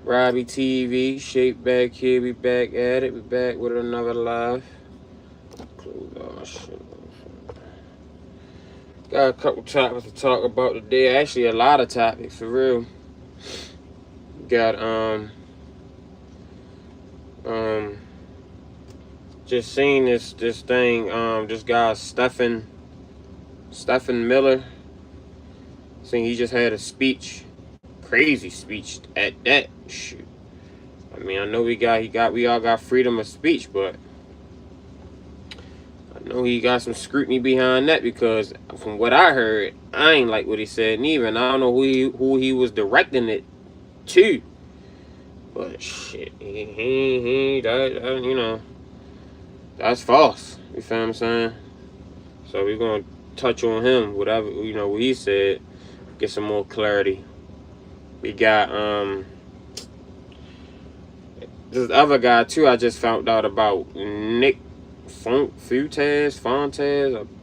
Robbie TV, Shape back here. We back at it. We back with another live. Close all my shit. Got a couple topics to talk about today. Actually, a lot of topics for real. Got um just seen this thing. This guy Stephen Miller. Saying he just had a speech, crazy speech at that. Shoot. I mean, I know we all got freedom of speech, but I know he got some scrutiny behind that because from what I heard, I ain't like what he said neither, and I don't know who he was directing it to. But shit, that that's false. You feel what I'm saying? So we're gonna touch on him, whatever what he said, get some more clarity. We got this other guy too. I just found out about Nick Fuentes.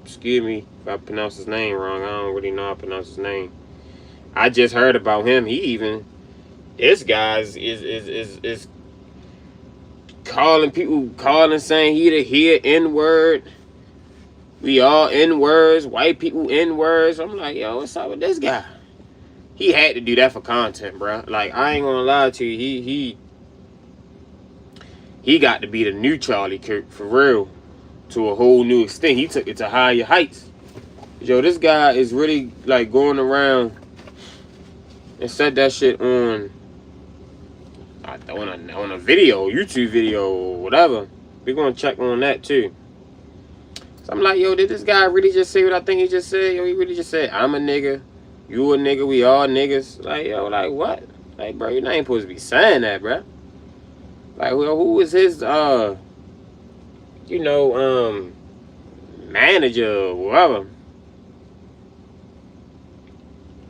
Excuse me if I pronounce his name wrong. I don't really know how to pronounce his name. I just heard about him. This guy is calling saying he N-word. We all N-words. White people N-words. I'm like, yo, what's up with this guy? He had to do that for content, bro. Like, I ain't gonna lie to you. He got to be the new Charlie Kirk for real, to a whole new extent. He took it to higher heights. Yo, this guy is really like going around and said that shit on a video, YouTube video or whatever. We're gonna check on that too. So I'm like, yo, did this guy really just say what I think he just said? Yo, he really just said, I'm a nigga, you a nigga, we all niggas. Like, yo, like what? Like, bro, you're not even supposed to be saying that, bro. Like, well, who is his manager or whatever?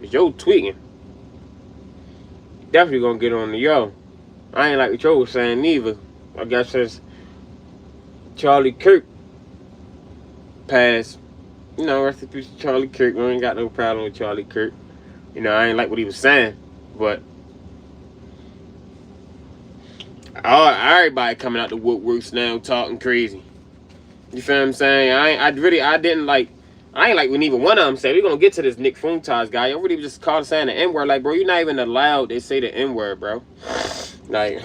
Yo tweaking. Definitely gonna get on the yo. I ain't like what Joe was saying neither. I guess since Charlie Kirk passed, rest in peace to Charlie Kirk. We ain't got no problem with Charlie Kirk. I ain't like what he was saying, but everybody coming out the woodworks now talking crazy. You feel what I'm saying? I ain't like what neither one of them said. We're gonna get to this Nick Fuentes guy. You really just called saying the N-word. Like, bro, you're not even allowed to say the N-word, bro. Like,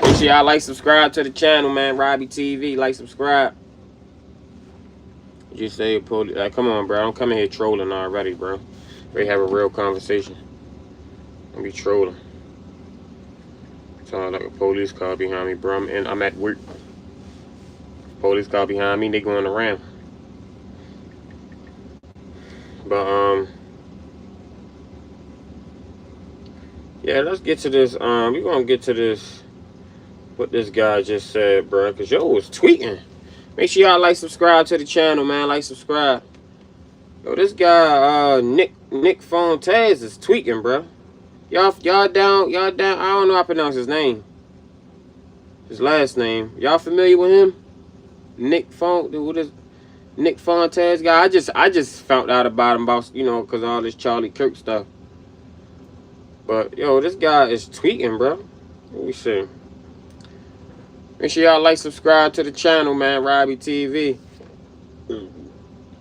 make sure y'all subscribe to the channel, man. Robbie TV, subscribe. Just say police. Like, come on, bro. Don't come in here trolling already, bro. We have a real conversation. Don't be trolling. Sound like a police car behind me, bro. I'm at work. Police car behind me. They going around. But yeah, let's get to this. We're gonna get to this. What this guy just said, bro. Cause yo was tweeting. Make sure y'all subscribe to the channel, man. Subscribe. Yo, this guy, Nick Fuentes is tweaking, bro. Y'all down. I don't know how to pronounce his name. His last name. Y'all familiar with him? Nick Fuentes guy. I just found out about him cause of all this Charlie Kirk stuff. But yo, this guy is tweaking, bro. Let me see. Make sure y'all subscribe to the channel, man. Robbie TV.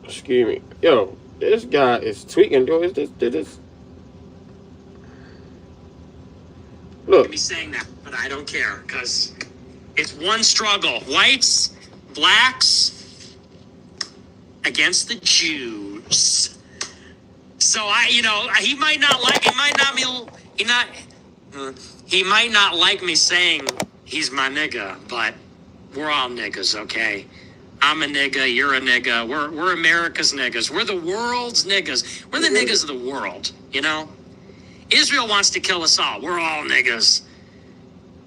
Excuse me. Yo, this guy is tweaking, yo. Is this? Look. Be saying that, but I don't care because it's one struggle: whites, blacks against the Jews. So he might not like me saying he's my nigga, but we're all niggas, okay? I'm a nigga, you're a nigga, we're America's niggas, we're the world's niggas, we're the niggas of the world, Israel wants to kill us all, we're all niggas.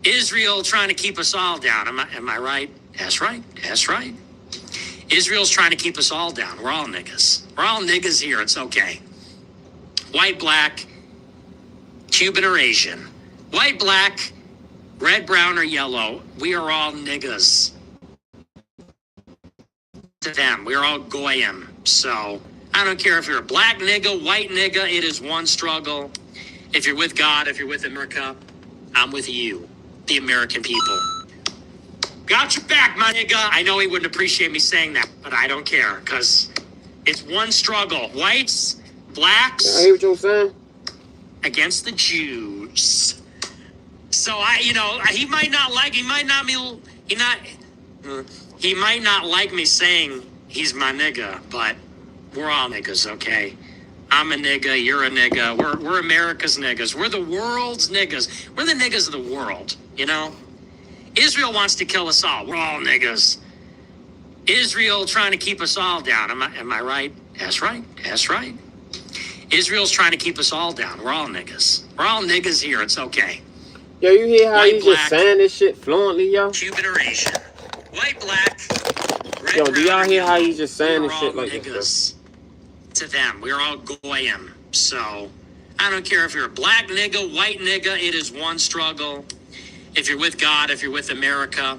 Israel trying to keep us all down, am I right? That's right. Israel's trying to keep us all down, we're all niggas. We're all niggas here, it's okay. White, black, Cuban or Asian. White, black, red, brown, or yellow. We are all niggas. To them, we're all goyim. So I don't care if you're a black nigga, white nigga, it is one struggle. If you're with God, if you're with America, I'm with you, the American people. Got your back, my nigga. I know he wouldn't appreciate me saying that, but I don't care, because it's one struggle. Whites, blacks, I hear what you're saying. against the Jews. So he might not like me saying he's my nigga, but we're all niggas, okay? I'm a nigga, you're a nigga, we're America's niggas, we're the world's niggas, we're the niggas of the world, you know? Israel wants to kill us all, we're all niggas. Israel trying to keep us all down, am I right? That's right, that's right. Israel's trying to keep us all down, we're all niggas. We're all niggas here, it's okay. Yo, you hear how White, he's black, just saying this shit fluently, yo? Cuban or Asian, white, black, red, Yo, do y'all brown, hear how yellow, he's just saying we're this all shit like niggas. this, bro? To them, we're all goyim. So I don't care if you're a black nigga, white nigga, it is one struggle. If you're with God, if you're with America,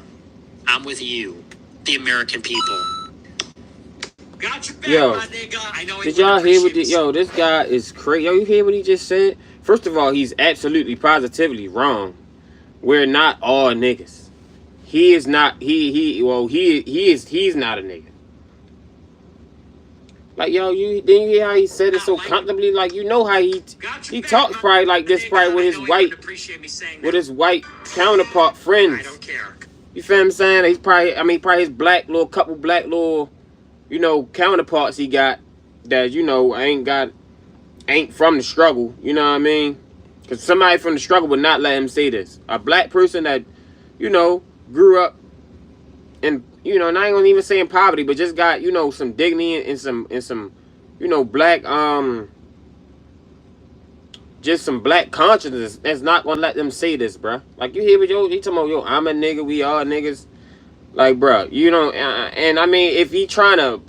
I'm with you, the American people. Got your back, Yo, my nigga. I know did y'all hear what yo, this guy is crazy. Yo, you hear what he just said? First of all, he's absolutely positively wrong. We're not all niggas. He is not he's not a nigga. Like, yo, you hear how he said it so comfortably? Like, you know how he talks probably like this, probably with his white counterpart friends. I don't care. You feel what I'm saying? He's probably his black little counterparts he got that, ain't from the struggle. You know what I mean? Because somebody from the struggle would not let him say this. A black person that, grew up in, and I ain't gonna even say in poverty, but just got, some dignity and some, black, just some black consciousness that's not gonna let them say this, bruh. Like, you hear what he talking about, I'm a nigga, we all niggas. Like, bruh, and I mean, if he trying to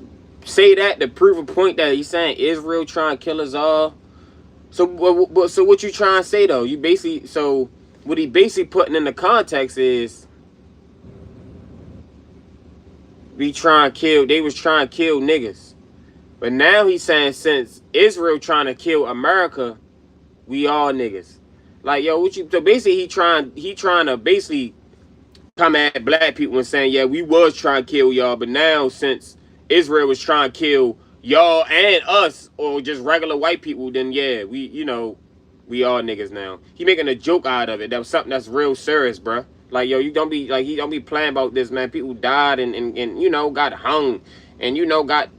say that to prove a point that he's saying Israel trying to kill us all, so what you trying to say though? What he basically putting in the context is, they was trying to kill niggas. But now he's saying since Israel trying to kill America, we all niggas. Like, yo, so basically he trying to basically come at black people and saying, yeah, we was trying to kill y'all, but now since Israel was trying to kill y'all and us, or just regular white people, then yeah, we all niggas now. He making a joke out of it. That was something that's real serious, bruh. Like, yo, he don't be playing about this, man. People died and got hung and, got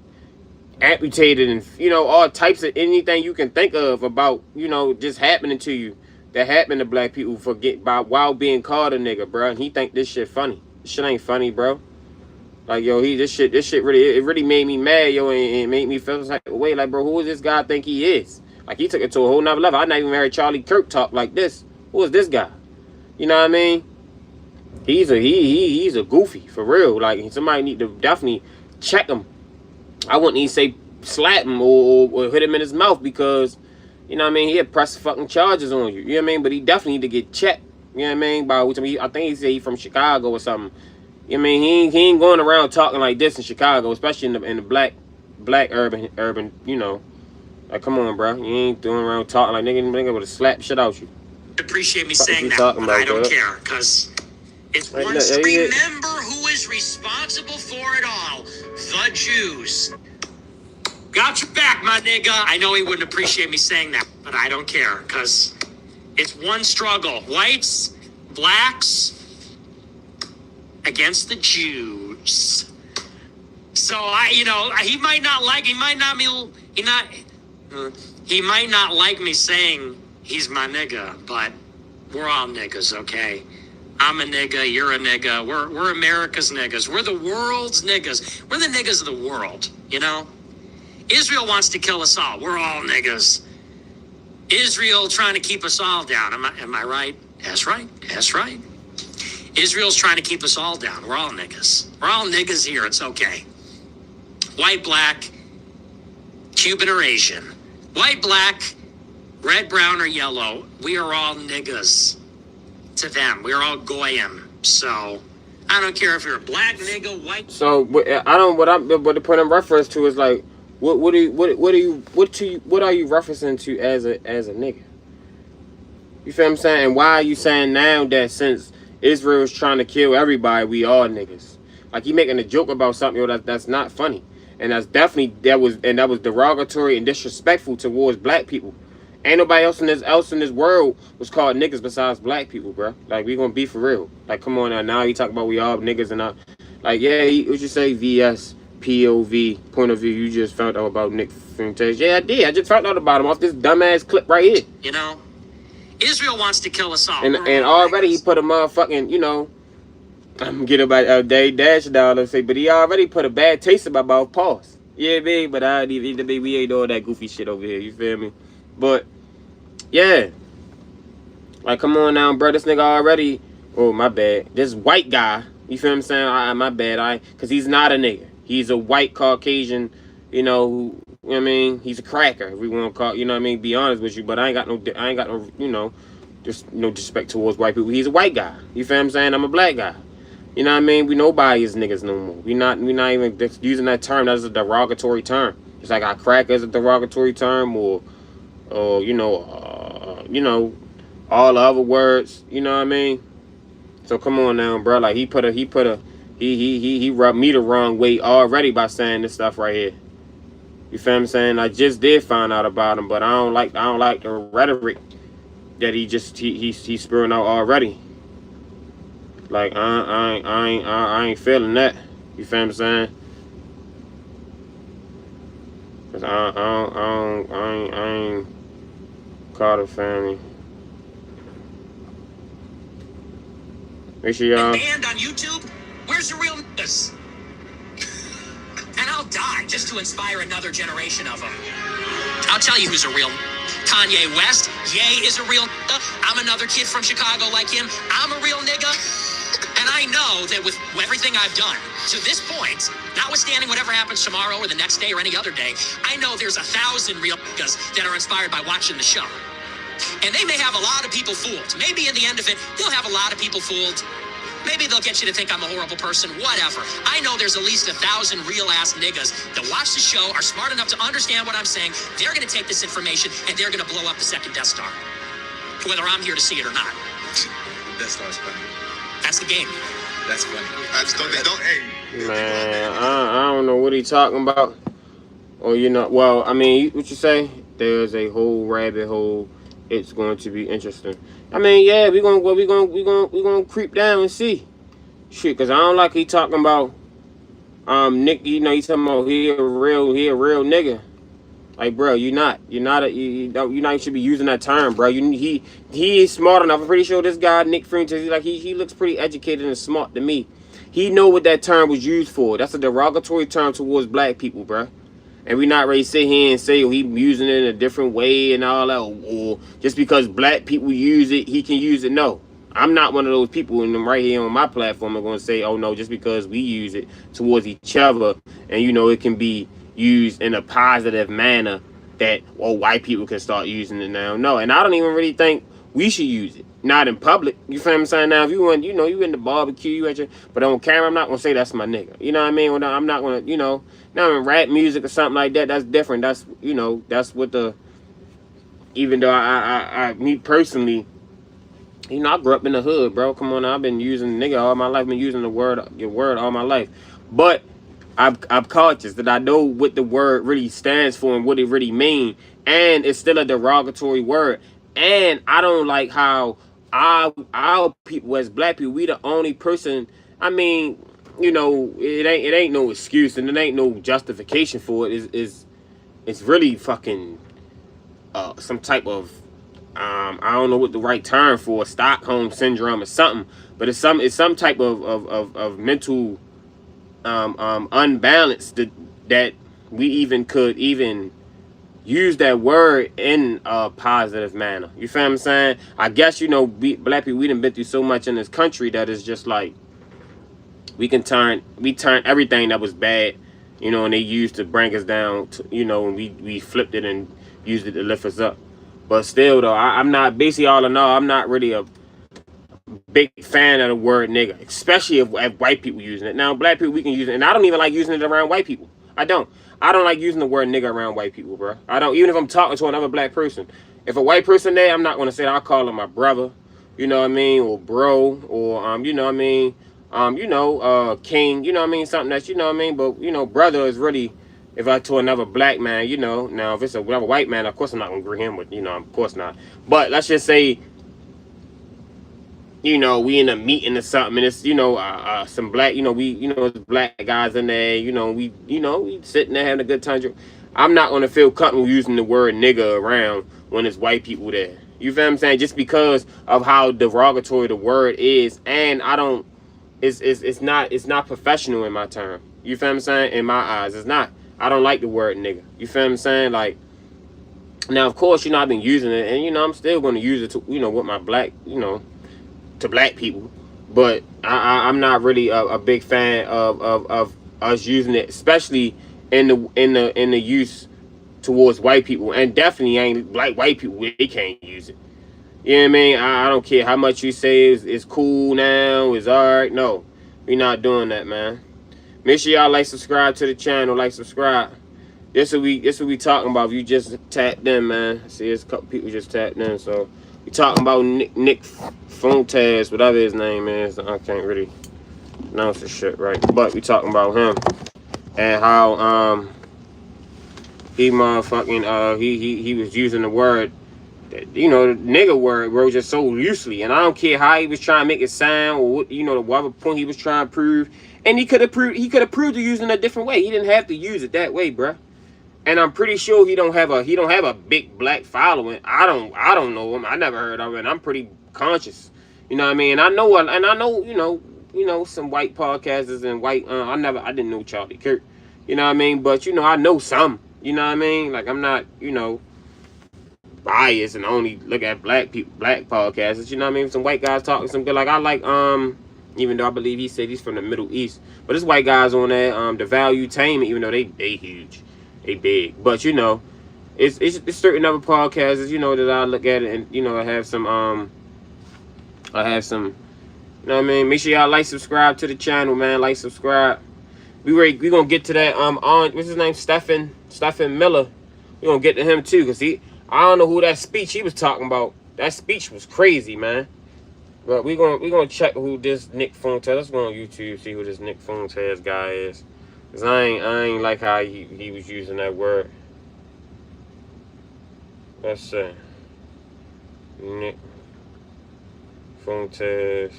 amputated and, all types of anything you can think of about, just happening to you that happened to black people while being called a nigga, bro. And he think this shit funny. This shit ain't funny, bro. Like, yo, this shit really made me mad, yo, and made me feel like, wait, like, bro, who is this guy think he is? Like, he took it to a whole nother level. I not even heard Charlie Kirk talk like this. Who is this guy? You know what I mean? He's a goofy, for real. Like, somebody need to definitely check him. I wouldn't even say slap him or hit him in his mouth, because, you know what I mean, he'll press fucking charges on you. You know what I mean? But he definitely need to get checked. You know what I mean? I think he said he's from Chicago or something. You know what I mean? He ain't going around talking like this in Chicago, especially in the black urban, Like, come on, bro. You ain't doing around talking like nigga would have slapped shit out you. Appreciate me saying that, but I don't care, because it's one. Remember who is responsible for it all: the Jews. Got your back, my nigga. I know he wouldn't appreciate me saying that, but I don't care, because it's one struggle: whites, blacks, against the Jews. So he might not like me saying he's my nigga, but we're all niggas, okay? I'm a nigga, you're a nigga, we're America's niggas, we're the world's niggas, we're the niggas of the world, Israel wants to kill us all, we're all niggas. Israel trying to keep us all down, am I right? That's right, that's right. Israel's trying to keep us all down, we're all niggas. We're all niggas here, it's okay. White, black, Cuban or Asian. White, black, red, brown, or yellow, we are all niggas. To them, we're all goyim. So I don't care if you're a black nigga, white. So what to put in reference to is like, What are you what are you referencing to as a nigga? You feel what I'm saying? And why are you saying now that since Israel is trying to kill everybody, we all niggas? Like you making a joke about something that's not funny, and that was derogatory and disrespectful towards black people. Ain't nobody else in this world was called niggas besides black people, bro. Like we gonna be for real. Like come on now you talk about we all niggas and like yeah, what you say VS POV point of view. You just found out about Nick Fuentes. Yeah, I did. I just found out about him off this dumbass clip right here. You know, Israel wants to kill us all. And already he put a motherfucking, you know, I'm getting about Dave Dash dollar say, but he already put a bad taste in my mouth. Pause. Yeah, me, but we ain't doing that goofy shit over here. You feel me? But yeah, like come on now, bro. This nigga already. Oh my bad. This white guy. You feel what I'm saying? My bad. Cause he's not a nigga. He's a white Caucasian. You know what I mean? He's a cracker. If we want to call. You know what I mean? Be honest with you, but I ain't got no. You know, just no disrespect towards white people. He's a white guy. You feel what I'm saying? I'm a black guy. You know what I mean? We nobody is niggas no more. We not even using that term. That's a derogatory term. It's like our crack is a derogatory term, or you know, all the other words. You know what I mean? So come on now, bro. Like he rubbed me the wrong way already by saying this stuff right here. You feel what I'm saying? I just did find out about him, but I don't like the rhetoric that he's spewing out already. Like I ain't feeling that. You feel what I'm saying? Cause I ain't Carter family. Make sure y'all. Banned on YouTube? Where's the real niggas? And I'll die just to inspire another generation of them. I'll tell you who's a real Kanye West. Ye is a real nigga. I'm another kid from Chicago like him. I'm a real nigga. And I know that with everything I've done to this point, notwithstanding whatever happens tomorrow or the next day or any other day, I know there's 1,000 real niggas that are inspired by watching the show. And they may have a lot of people fooled. Maybe in the end of it, they'll have a lot of people fooled. Maybe they'll get you to think I'm a horrible person, whatever. I know there's at least 1,000 real-ass niggas that watch the show, are smart enough to understand what I'm saying. They're going to take this information, and they're going to blow up the second Death Star. Whether I'm here to see it or not. Death Star's funny. That's the game. That's funny. I just don't, hey. Man, I don't know what he talking about. Or, you know, well, I mean, what you say? There's a whole rabbit hole. It's going to be interesting. I mean, yeah, we gonna creep down and see. Shit, cause I don't like he talking about Nick. You know, he's talking about he a real nigga. Like, bro, you not should be using that term, bro. He is smart enough. I'm pretty sure this guy Nick Fuentes, he looks pretty educated and smart to me. He know what that term was used for. That's a derogatory term towards black people, bro. And we not ready to sit here and say, oh, he using it in a different way and all that. Or just because black people use it, he can use it. No. I'm not one of those people, and I'm right here on my platform are going to say, oh, no, just because we use it towards each other and, you know, it can be used in a positive manner that, well, white people can start using it now. No, and I don't even really think we should use it. Not in public. You feel what I'm saying? Now, if you want, you know, you in the barbecue, you at your, but on camera, I'm not going to say that's my nigga. You know what I mean? I'm not going to, you know, now in rap music or something like that, that's different. That's, you know, that's what the, even though I me personally, you know, I grew up in the hood, bro. Come on, I've been using nigga all my life. Been using your word all my life. But I'm conscious that I know what the word really stands for and what it really means. And it's still a derogatory word. And I don't like how our people as black people, we the only person. I mean, you know, it ain't no excuse and it ain't no justification for it. It's really fucking some type of I don't know what the right term for, Stockholm syndrome or something, but it's some type of mental unbalance that we even could even use that word in a positive manner. You feel what I'm saying? I guess, you know, black people, we done been through so much in this country that it's just like we turn everything that was bad, you know, and they used to bring us down to, you know, and we flipped it and used it to lift us up. But still, though, I'm not, basically all in all, I'm not really a big fan of the word nigga, especially if white people using it. Now, black people, we can use it, and I don't even like using it around white people. I don't like using the word nigga around white people, bro. I don't, even if I'm talking to another black person. If a white person there, I'm not gonna say that. I'll call him my brother, you know what I mean, or bro, or you know what I mean, king, you know what I mean, something that's, you know what I mean. But you know, brother is really, if I to another black man, you know. Now if it's another white man, of course I'm not gonna agree him with, you know, of course not. But let's just say, you know, we in a meeting or something, and it's, you know, some black, you know, we, you know, black guys in there, you know, we sitting there having a good time. I'm not gonna feel comfortable using the word nigga around when it's white people there. You feel what I'm saying? Just because of how derogatory the word is, and I don't, it's not professional in my term. You feel what I'm saying? In my eyes, it's not. I don't like the word nigga. You feel what I'm saying? Like, now of course, you know, I've been using it, and you know, I'm still gonna use it to, you know, with my black, you know, to black people, but I'm not really a big fan of us using it, especially in the use towards white people, and definitely ain't like white people, they can't use it. You know what I mean? I don't care how much you say it's cool now, it's alright. No, we're not doing that, man. Make sure y'all like, subscribe to the channel, like, subscribe. This what we talking about. If you just tapped in, man. See, there's a couple people just tapped in, so we talking about Nick Fuentes, whatever his name is. I can't really pronounce this shit right, but we talking about him and how he motherfucking he was using the word, you know, the nigga word just so loosely, and I don't care how he was trying to make it sound, or what, you know, whatever point he was trying to prove, and he could have proved to using it a different way. He didn't have to use it that way, bruh. And I'm pretty sure he don't have a big black following. I don't know him. I never heard of him. And I'm pretty conscious. You know what I mean? I know, you know, some white podcasters and white, I didn't know Charlie Kirk. You know what I mean? But you know, I know some. You know what I mean? Like, I'm not, you know, biased and only look at black people, black podcasters. You know what I mean? Some white guys talking some good. Like, I like, even though I believe he said he's from the Middle East, but there's white guys on there, the Valuetainment, even though they huge. They big, but you know, it's certain other podcasts, you know, that I look at it, and you know, I have some, you know what I mean. Make sure y'all like, subscribe to the channel, man. Like, subscribe. We gonna get to that on what's his name, Stephen Miller. We gonna get to him too, cause I don't know who that speech he was talking about. That speech was crazy, man. But we gonna check who this Nick Fuentes. Let's go on YouTube, see who this Nick Fuentes guy is. Cause I ain't like how he was using that word. Let's see. Nick Fuentes.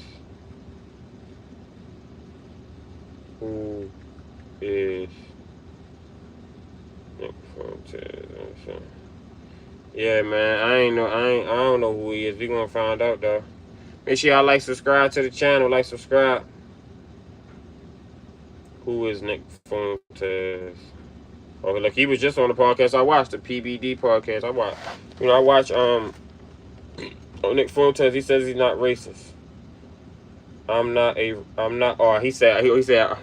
Who is Nick Fuentes? Yeah, man. I don't know who he is. We gonna find out though. Make sure y'all like, subscribe to the channel, like, subscribe. Who is Nick Fuentes? Oh, look, he was just on the podcast I watched, the PBD podcast. I watch Nick Fuentes. He says he's not racist. He said,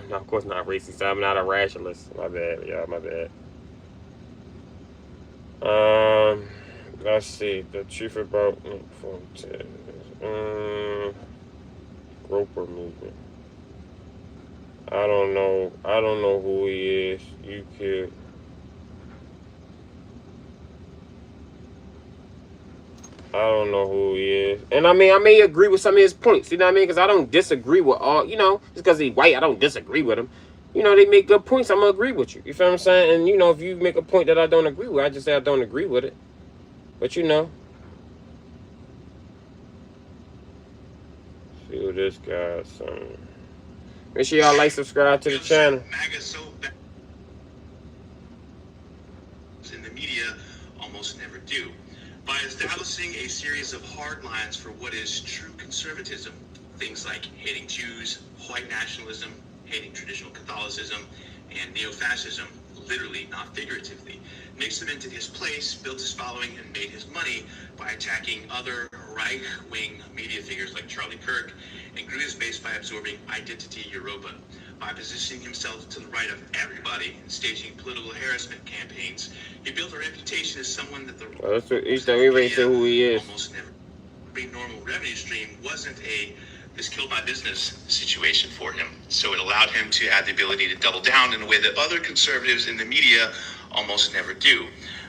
no, of course not racist. He said, I'm not a rationalist. My bad, y'all, my bad. Let's see, the truth about Nick Fuentes. Groper movement. I don't know who he is. You could. I don't know who he is. And I mean, I may agree with some of his points. You know what I mean? Because I don't disagree with all, you know, just because he's white, I don't disagree with him. You know, they make good points. I'm going to agree with you. You feel what I'm saying? And, you know, if you make a point that I don't agree with, I just say I don't agree with it. But, you know. See what this guy's saying. Make sure y'all like, subscribe to the channel. MAGA so bad in the media almost never do. By establishing a series of hard lines for what is true conservatism, things like hating Jews, white nationalism, hating traditional Catholicism, and neo-fascism, literally, not figuratively, Nick cemented his place, built his following, and made his money by attacking other right-wing media figures like Charlie Kirk, and grew his base by absorbing Identity Europa. By positioning himself to the right of everybody and staging political harassment campaigns, he built a reputation as someone that the we already said who he is. almost never. Every normal revenue stream wasn't a This killed my business situation for him. So it allowed him to have the ability to double down in a way that other conservatives in the media almost never do.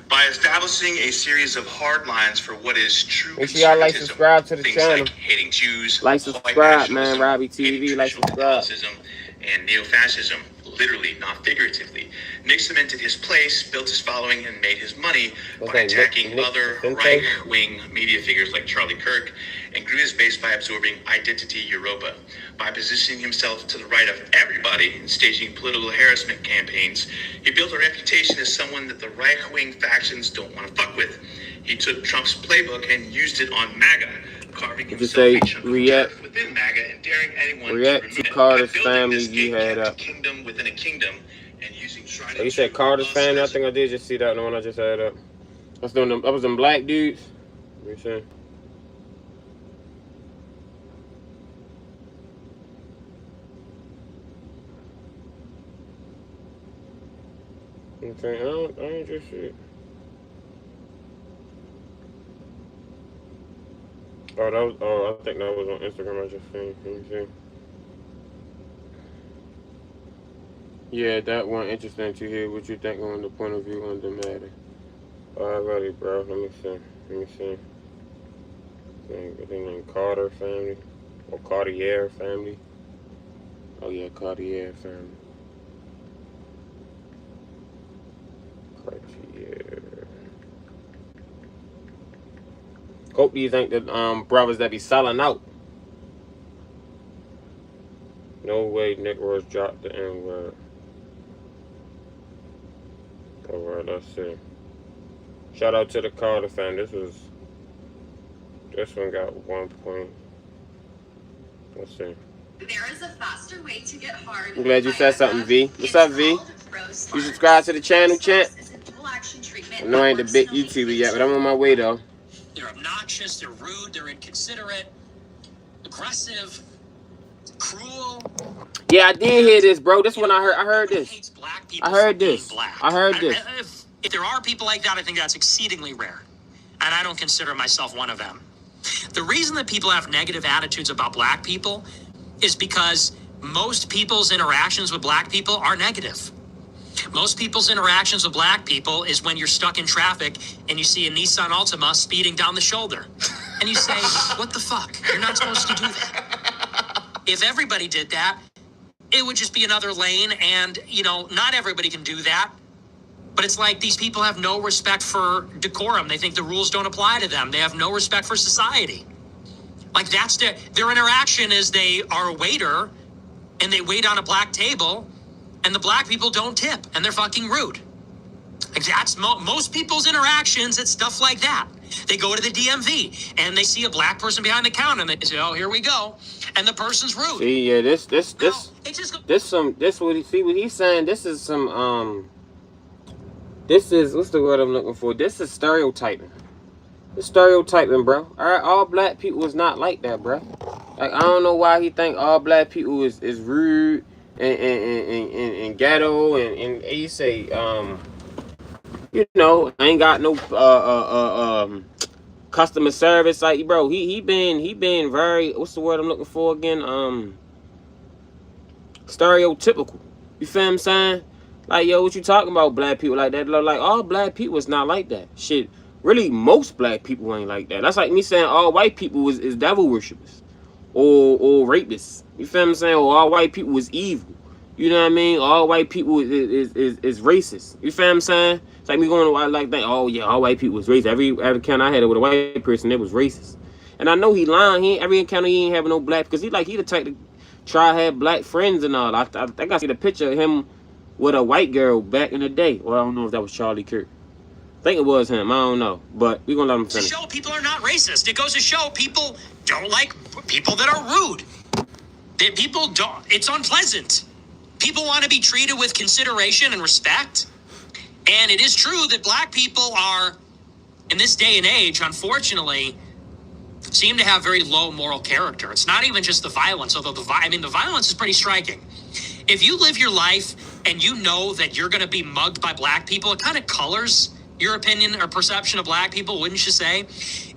By establishing a series of hard lines for what is true Make sure y'all like, conservatism, subscribe to the things channel. like hating Jews, Like, white subscribe, man. nationalism, Robbie hating TV. Like, traditional subscribe. Catholicism, and neo-fascism, literally, not figuratively. Nick cemented his place, built his following, and made his money by attacking other right-wing media figures like Charlie Kirk, and grew his base by absorbing Identity Europa. By positioning himself to the right of everybody and staging political harassment campaigns, he built a reputation as someone that the right-wing factions don't want to fuck with. He took Trump's playbook and used it on MAGA, carving himself a chunk of turf within MAGA and daring anyone to Carter's family you had up. Kingdom within a kingdom and using Oh, you said Carter's family? I think I did just see that, the one I just had up. That was them black dudes. What you saying? Okay, I ain't just see it. I think that was on Instagram. I just seen. Let me see. Yeah, that one interesting to hear what you think on the point of view on the matter. Alrighty, bro. Let me see. I think Carter family or Cartier family. Oh yeah, Cartier family. Cartier. Hope these ain't the brothers that be selling out. No way Nick Rose dropped the N-word. Alright, let's see. Shout out to the Carter fan. This one got 1 point. Let's see. There is a faster way to get hard. I'm glad you said something, V. What's up, V? You subscribe to the channel, chat? I know I ain't the big YouTuber yet, but I'm on my way though. They're obnoxious, they're rude, they're inconsiderate, aggressive, cruel. Yeah, I did hear this, bro. This one I heard this. I heard this. If there are people like that, I think that's exceedingly rare. And I don't consider myself one of them. The reason that people have negative attitudes about black people is because most people's interactions with black people are negative. Most people's interactions with black people is when you're stuck in traffic and you see a Nissan Altima speeding down the shoulder. And you say, what the fuck? You're not supposed to do that. If everybody did that, it would just be another lane. And, not everybody can do that. But it's like these people have no respect for decorum. They think the rules don't apply to them. They have no respect for society. Like that's their interaction is they are a waiter and they wait on a black table and the black people don't tip and they're fucking rude. Like that's most people's interactions. It's stuff like that. They go to the DMV and they see a black person behind the counter and they say, "Oh, here we go," and the person's rude. See, yeah, this what he's saying. This is some This is, what's the word I'm looking for? This is stereotyping. It's stereotyping, bro. All black people is not like that, bro. Like, I don't know why he think all black people is rude and ghetto and he say, ain't got no customer service. Like, bro, he been very, what's the word I'm looking for again? Stereotypical. You feel what I'm saying? Like, yo, what you talking about, black people like that? Like, all black people is not like that. Shit, really, most black people ain't like that. That's like me saying all white people is devil worshippers or rapists. You feel what I'm saying? Or all white people is evil. You know what I mean? All white people is racist. You feel what I'm saying? It's like me going to like that. Oh yeah, all white people is racist. Every encounter I had with a white person, it was racist. And I know he lying. Every encounter he ain't having no black because he the type to try to have black friends and all. I think I see the picture of him with a white girl back in the day. Well, I don't know if that was Charlie Kirk. I think it was him. I don't know. But we're going to let him finish. To show people are not racist. It goes to show people don't like people that are rude. That people don't. It's unpleasant. People want to be treated with consideration and respect. And it is true that black people are, in this day and age, unfortunately, seem to have very low moral character. It's not even just the violence, although the violence is pretty striking. If you live your life and you know that you're going to be mugged by black people, it kind of colors your opinion or perception of black people, wouldn't you say?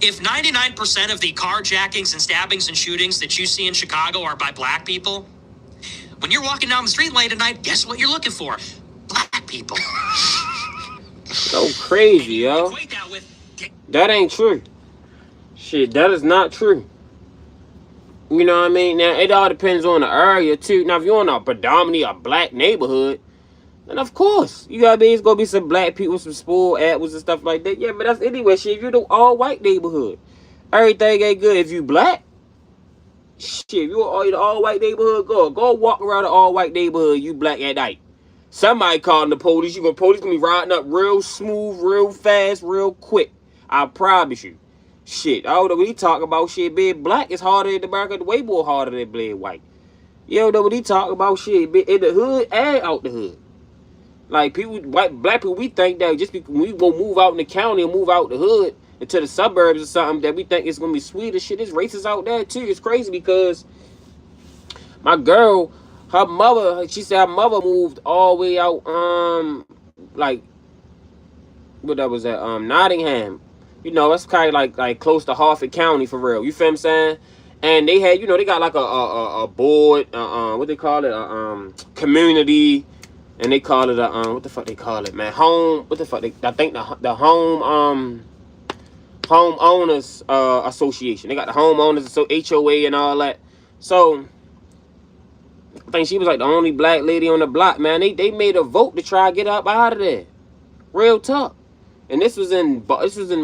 If 99% of the carjackings and stabbings and shootings that you see in Chicago are by black people, when you're walking down the street late at night, guess what you're looking for? Black people. So crazy, yo. That ain't true. Shit, that is not true. You know what I mean? Now, it all depends on the area, too. Now, if you're in a predominantly a black neighborhood, then of course, you gotta be, it's gonna be some black people, some spoiled apples and stuff like that. Yeah, but that's anyway, shit, if you're the all-white neighborhood, everything ain't good. If you black, shit, if you're in the all-white neighborhood, go walk around the all-white neighborhood, you black at night. Somebody calling the police, police gonna be riding up real smooth, real fast, real quick. I promise you. Shit, I don't know what he talking about. Shit, being black is harder in America, way more harder than being white. You don't know what he talking about. Shit, in the hood and out the hood. Like, people, black people, we think that just because we gonna move out in the county and move out the hood into the suburbs or something, that we think it's gonna be sweeter. Shit, it's racist out there too. It's crazy because my girl, her mother, she said her mother moved all the way out, like, what that was at, Nottingham. You know, that's kind of like close to Harford County for real. You feel what I'm saying? And they had, you know, they got like a board, what they call it, community, and they call it what the fuck they call it, man? Home, what the fuck I think the home homeowners association. They got the homeowners HOA and all that. So I think she was like the only black lady on the block, man. They made a vote to try to get up out of there. Real talk. And this was in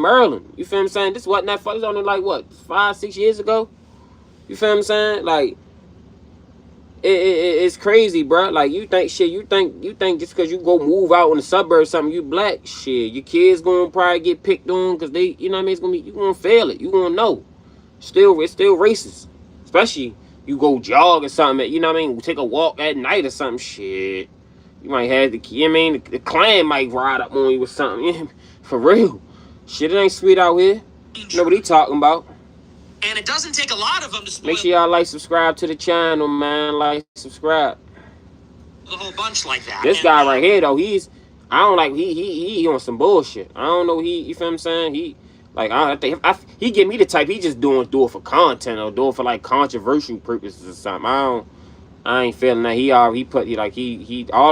Maryland. You feel what I'm saying? This wasn't that far. This was only like what, 5-6 years ago. You feel what I'm saying? Like it's crazy, bro. Like you think just because you go move out in the suburbs, something you black, shit, your kids gonna probably get picked on because they, you know what I mean? It's gonna be, you gonna fail it. You gonna know. It's still racist, especially. You go jog or something, you know what I mean? Take a walk at night or something, shit. You might have the, you know what I mean? The Klan might ride up on you or something. For real. Shit, it ain't sweet out here. You know what he talking about. And it doesn't take a lot of them to spoil. Make sure y'all like, subscribe to the channel, man. Like, subscribe. The whole bunch like that. This guy right here, though, I don't like, he on some bullshit. I don't know, you feel what I'm saying? Like, I think he give me the type, he just do it for content or do it for like controversial purposes or something. I ain't feeling that. He all the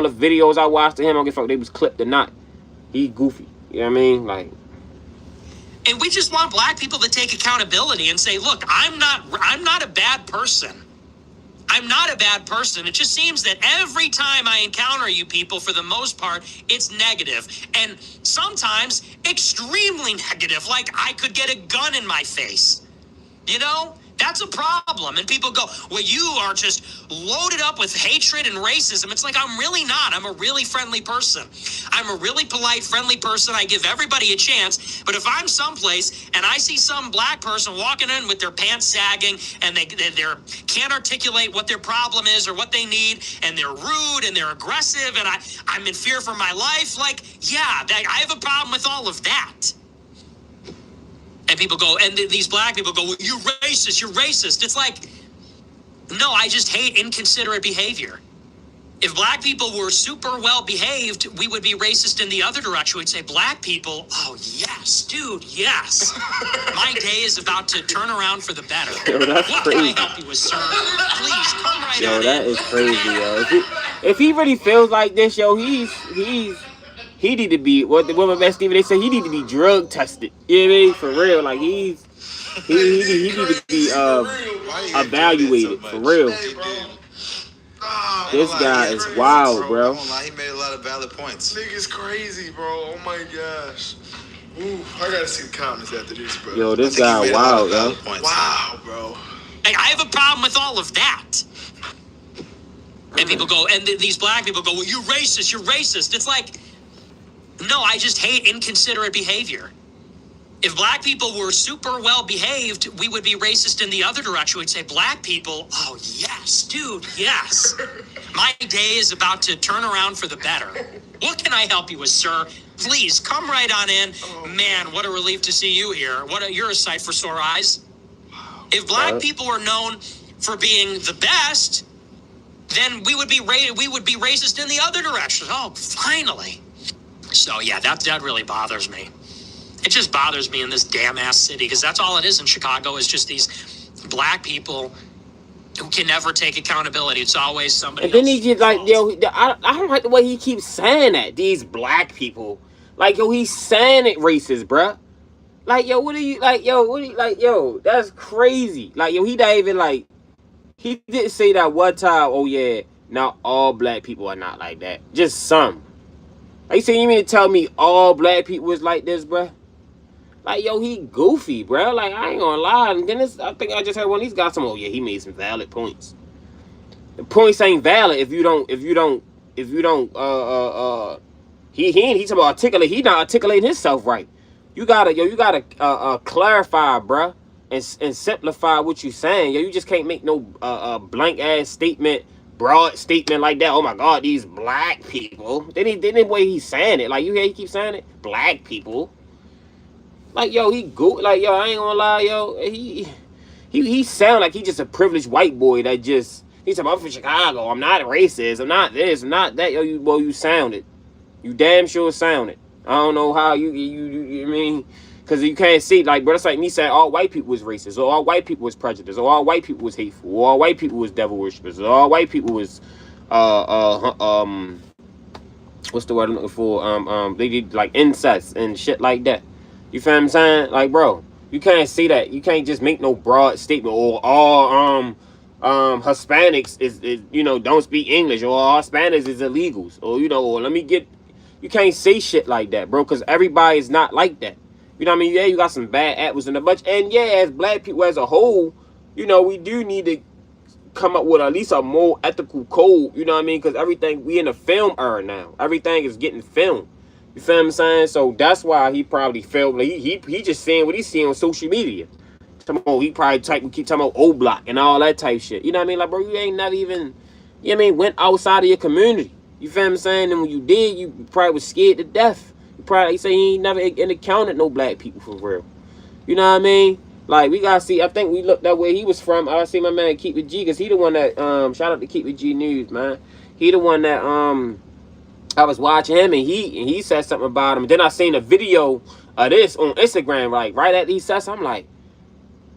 videos I watched of him, I don't give a fuck if they was clipped or not. He goofy. You know what I mean? Like, and we just want black people to take accountability and say, look, I'm not a bad person. I'm not a bad person. It just seems that every time I encounter you people, for the most part, it's negative. And sometimes extremely negative, like I could get a gun in my face. You know? That's a problem. And people go, well, you are just loaded up with hatred and racism. It's like, I'm really not. I'm a really friendly person. I'm a really polite, friendly person. I give everybody a chance. But if I'm someplace and I see some black person walking in with their pants sagging and they can't articulate what their problem is or what they need, and they're rude and they're aggressive and I'm in fear for my life, like, yeah, I have a problem with all of that. And people go, and these black people go, well, you're racist, you're racist. It's like, no, I just hate inconsiderate behavior. If black people were super well behaved, we would be racist in the other direction. We'd say, black people, oh, yes, dude, yes. My day is about to turn around for the better. Yo, that's what crazy. Can I help you with, sir? Please, come right yo, on that in. is crazy, yo. If he really feels like this, yo, he need to be, what my best Stephen, they say he need to be drug tested. You know what I mean? For real. Like, he need to be evaluated. For real. This guy is wild, bro. He made a lot of valid points. Nigga's crazy, bro. Oh my gosh. Ooh, I gotta see the comments after this, bro. Yo, this guy wild, yo. Wow, bro. Hey, I have a problem with all of that. And people go, and these black people go, well, you're racist, you're racist. It's like, no, I just hate inconsiderate behavior. If black people were super well behaved, we would be racist in the other direction. We'd say, black people, oh, yes, dude, yes. My day is about to turn around for the better. What can I help you with, sir? Please, come right on in. Man, what a relief to see you here. You're a sight for sore eyes. If black people are known for being the best, then we would be racist in the other direction. Oh, finally. So yeah, that really bothers me. It just bothers me in this damn ass city, because that's all it is in Chicago, is just these black people who can never take accountability. It's always somebody And then he else's just like, fault. yo, I don't like the way he keeps saying that. These black people, like, yo, he's saying it racist, bruh. Like, yo, what are you like, yo? What are you like, yo? That's crazy. Like, yo, he not even like, he didn't say that one time. Oh yeah, not all black people are not like that. Just some. Like, you saying, you mean to tell me all black people is like this, bruh? Like, yo, he goofy, bruh. Like, I ain't gonna lie. And then I think I just heard one of these guys some. Oh yeah, he made some valid points. The points ain't valid if you don't he talking about articulate. He not articulating himself right. You gotta clarify, bruh, and simplify what you saying. Yo, you just can't make no blank ass statement, broad statement like that. Oh my God, these black people. Then the way he's saying it, like, you hear he keep saying it, black people. Like, yo, like, yo, I ain't gonna lie, yo, he sound like he just a privileged white boy that just. He's talking, I'm from Chicago. I'm not racist. I'm not this. I'm not that. Yo, you sounded. You damn sure sounded. I don't know how you mean, because you can't see, like, bro, that's like me saying all white people was racist, or all white people was prejudiced, or all white people was hateful, or all white people was devil worshippers, or all white people was what's the word I'm looking for? They did like incest and shit like that. You feel what I'm saying? Like, bro, you can't see that. You can't just make no broad statement, or all Hispanics is don't speak English, or all Hispanics is illegals, or or you can't say shit like that, bro, because everybody is not like that. You know what I mean? Yeah, you got some bad apples in a bunch, and yeah, as black people as a whole, we do need to come up with at least a more ethical code. You know what I mean? Because everything, we in a film era now. Everything is getting filmed. You feel what I'm saying? So that's why he probably felt like he just saying what he's seeing on social media. He probably keep talking about O Block and all that type shit. You know what I mean? Like, bro, you ain't never even, you know what I mean, went outside of your community. You feel what I'm saying? And when you did, you probably was scared to death. You probably say he ain't never encountered no black people for real. You know what I mean? Like, we gotta see. I think we looked at where he was from. I see my man Keep It G, because he the one that shout out to Keep It G News, man. He the one that I was watching him, and he said something about him. And then I seen a video of this on Instagram, like right after he said something. I'm like,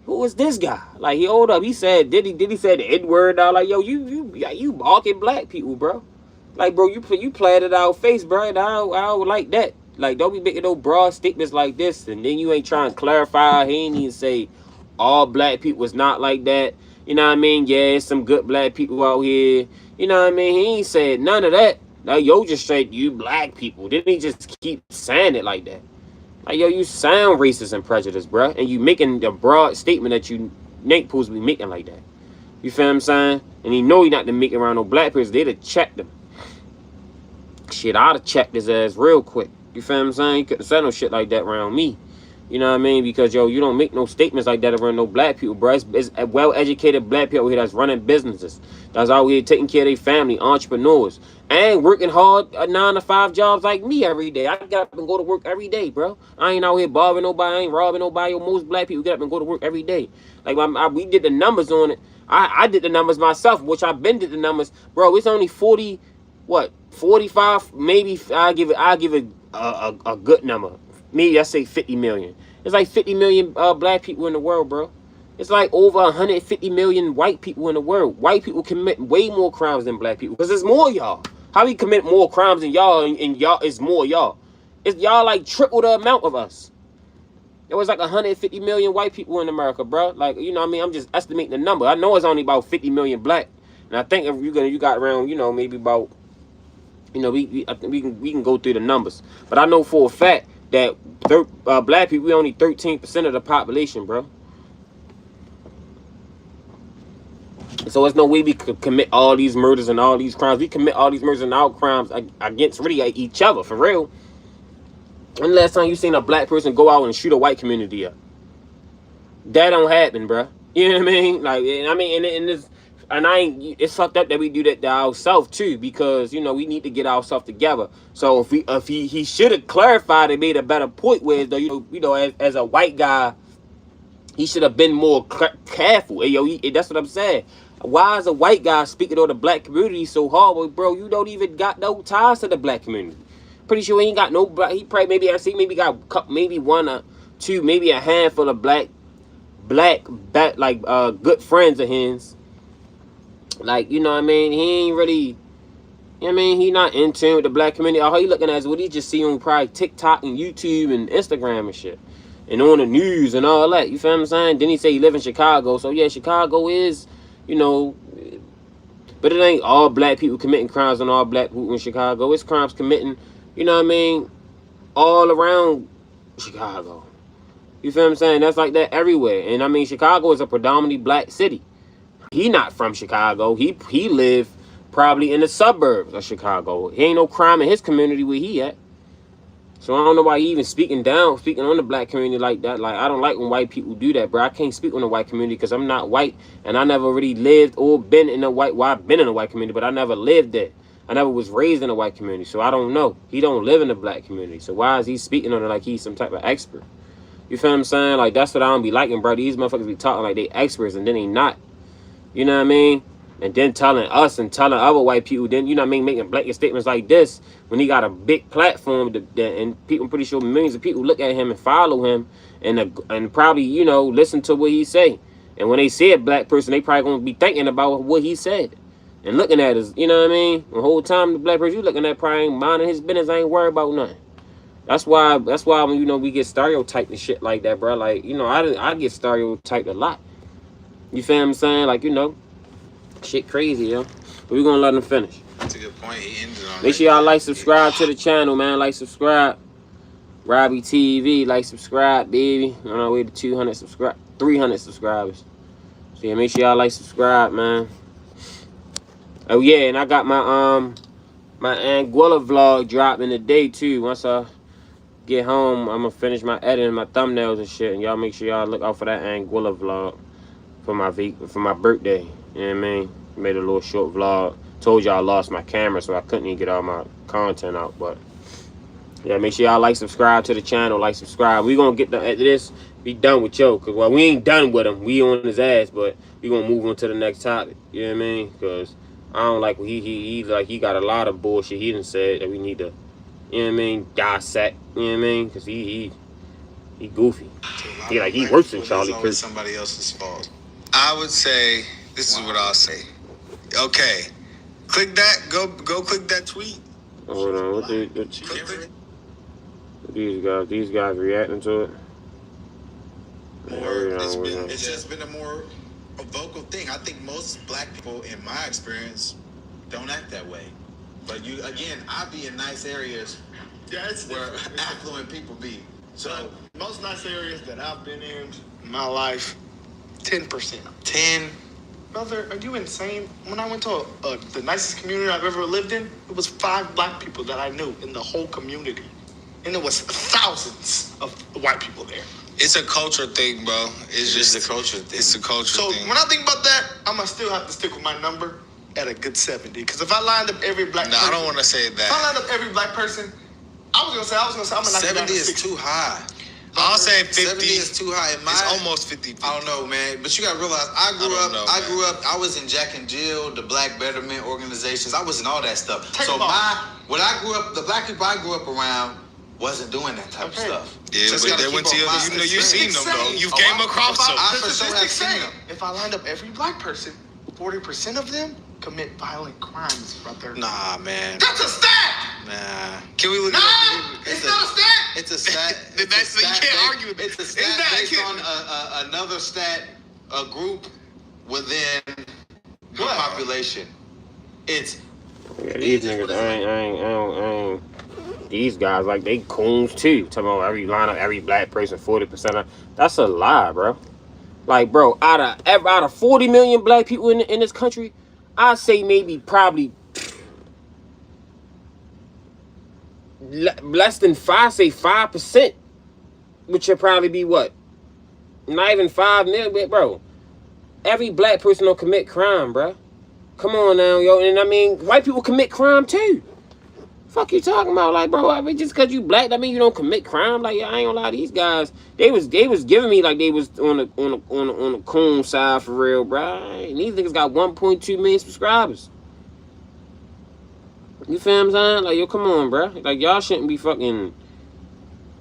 who is this guy? Like, he hold up. He said, did he say the N-word? Like, yo, you balking black people, bro. Like, bro, you played it out face, bro. And I don't like that. Like, don't be making no broad statements like this, and then you ain't trying to clarify. He ain't even say all black people was not like that. You know what I mean? Yeah, some good black people out here. You know what I mean? He ain't said none of that. Like, yo, just straight, you black people. Didn't he just keep saying it like that? Like, yo, you sound racist and prejudiced, bro. And you making a broad statement that you ain't supposed to be making like that. You feel what I'm saying? And he know he not to make it around no black person. They'd have checked him. Shit, I'd have checked his ass real quick. You feel what I'm saying? You couldn't say no shit like that around me. You know what I mean? Because, yo, you don't make no statements like that around no black people, bro. It's well-educated black people here that's running businesses, that's out here taking care of their family, entrepreneurs, and working hard 9-to-5 jobs like me every day. I get up and go to work every day, bro. I ain't out here bothering nobody. I ain't robbing nobody. Most black people get up and go to work every day. Like, we did the numbers on it. I did the numbers myself, which I've been did the numbers. Bro, it's only 40, what, 45, maybe. I'll give it a good number. Maybe I say 50 million. It's like 50 million black people in the world, bro. It's like over 150 million white people in the world. White people commit way more crimes than black people, because there's more y'all. How we commit more crimes than y'all, and y'all is more y'all? It's y'all like triple the amount of us. There was like 150 million white people in America, bro. Like, you know what I mean? I'm just estimating the number. I know it's only about 50 million black. And I think if you got around, maybe about, I think we can go through the numbers. But I know for a fact that black people, we only 13% of the population, bro. So there's no way we could commit all these murders and all these crimes. We commit all these murders and all crimes against really each other, for real. When the last time you seen a black person go out and shoot a white community up? That don't happen, bro. You know what I mean? Like, I mean, it's fucked up that we do that to ourselves too, because we need to get ourselves together. So if he should have clarified and made a better point, where as a white guy, he should have been more careful. Hey, that's what I'm saying. Why is a white guy speaking on the black community so hard? Well, bro, you don't even got no ties to the black community. pretty sure he ain't got no black. He probably maybe got maybe one or two, maybe a handful of black good friends of his. Like, you know what I mean? He ain't really, you know what I mean? He not in tune with the black community. All he looking at is what he just see on probably TikTok and YouTube and Instagram and shit. And on the news and all that. You feel what I'm saying? Then he say he live in Chicago. So yeah, Chicago is, you know, but it ain't all black people committing crimes and all black people in Chicago. It's crimes committing, you know what I mean, all around Chicago. You feel what I'm saying? That's like that everywhere. And I mean, Chicago is a predominantly black city. He not from Chicago. He live probably in the suburbs of Chicago. He ain't no crime in his community where he at. So I don't know why he even speaking on the black community like that. Like, I don't like when white people do that, bro. I can't speak on the white community because I'm not white, and I never really lived or been in a white. Well, I've been in a white community, but I never lived there. I never was raised in a white community, so I don't know. He don't live in the black community, so why is he speaking on it like he's some type of expert? You feel what I'm saying? Like, that's what I don't be liking, bro. These motherfuckers be talking like they experts, and then they not. You know what I mean? And then telling us and telling other white people, then, you know what I mean, making blanket statements like this when he got a big platform and people, I'm pretty sure millions of people look at him and follow him and probably, you know, listen to what he say. And when they see a black person, they probably gonna be thinking about what he said and looking at us, you know what I mean? The whole time the black person you looking at probably ain't minding his business, ain't worried about nothing. That's why when, you know, we get stereotyped and shit like that, bro. Like, you know, I get stereotyped a lot. You feel what I'm saying? Like, you know, shit crazy, yo. But we're gonna let him finish. That's a good point. He ended on. Make sure y'all like, subscribe to the channel, man. Like, subscribe. Robbie TV, like, subscribe, baby. On our way to 300 subscribers. So yeah, make sure y'all like, subscribe, man. Oh yeah, and I got my my Anguilla vlog dropping today too. Once I get home, I'm gonna finish my editing, my thumbnails and shit. And y'all make sure y'all look out for that Anguilla vlog for my birthday. You know what I mean? Made a little short vlog. Told y'all I lost my camera, so I couldn't even get all my content out. But yeah, make sure y'all like, subscribe to the channel, like, subscribe. We gonna get this, be done with Joe. Cause well, we ain't done with him. We on his ass, but we gonna move on to the next topic. You know what I mean? Cause I don't like what he got a lot of bullshit he done said that we need to, you know what I mean, dissect. You know what I mean? Cause he goofy. He worse than Charlie Kirk. Somebody else's fault. I would say this is what I'll say. Okay, click that. Go click that tweet. Hold on, what these guys reacting to it? It's just been a more vocal thing. I think most black people, in my experience, don't act that way. But I be in nice areas where affluent people be. So most nice areas that I've been in my life, 10%. 10. Brother, are you insane? When I went to the nicest community I've ever lived in, it was 5 black people that I knew in the whole community. And there was thousands of white people there. It's a culture thing, bro. It's just a culture thing. It's a culture thing. So when I think about that, I'm going to still have to stick with my number at a good 70. Because if I lined up every black person... I don't want to say that. If I lined up every black person, I was going to say, I'm going to knock it down to 70 is 60. too high. I'll say 50. 70 is too high. It's almost 50. I don't know, man. But you got to realize, I grew up, I was in Jack and Jill, the Black Betterment organizations. I was in all that stuff. When I grew up, the black people I grew up around wasn't doing that type of stuff. Yeah, so but they went to you've seen them, though. You came across them. I for sure have seen them. If I lined up every black person, 40% of them commit violent crimes, brother. Nah, man. That's a stat! Nah. Can we look at it? It's not a stat! It's a stat. You can't argue with it. It's a stat based on another stat, a group within the population. It's... Yeah, these niggas, I ain't. These guys, like, they coons too. Talking about every lineup, every black person, 40% of... That's a lie, bro. Like, bro, out of 40 million black people in this country, I'd say maybe probably less than 5%, which should probably be what? Not even 5 million, bro. Every black person don't commit crime, bro. Come on now, yo. And I mean, white people commit crime too. Fuck you talking about? Like, bro, I mean, just because you black, that mean you don't commit crime. Like, I ain't gonna lie, these guys, they was giving me like they was on the coon side for real, bro. And these niggas got 1.2 million subscribers. You feel what I'm saying? Like, yo, come on, bro. Like, y'all shouldn't be fucking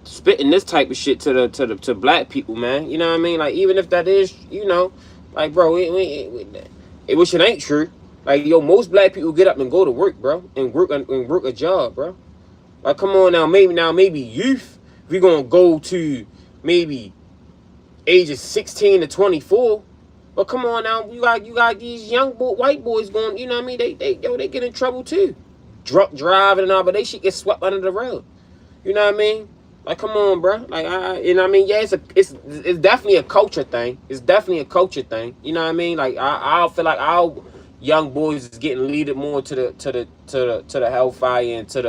spitting this type of shit to black people, man. You know what I mean? Like, even if that is, you know, like, bro, which it ain't true. Like, yo, most black people get up and go to work, bro, and work a job, bro. Like, come on now, maybe youth, we gonna go to maybe ages 16 to 24. But come on now, you got these young white boys going, you know what I mean? They get in trouble too. Drunk driving and all, but they shit get swept under the rug. You know what I mean? Like, come on, bro. Like, you know what I mean? Yeah, it's definitely a culture thing. It's definitely a culture thing. You know what I mean? Like, I feel like our young boys is getting leaded more to the hellfire and to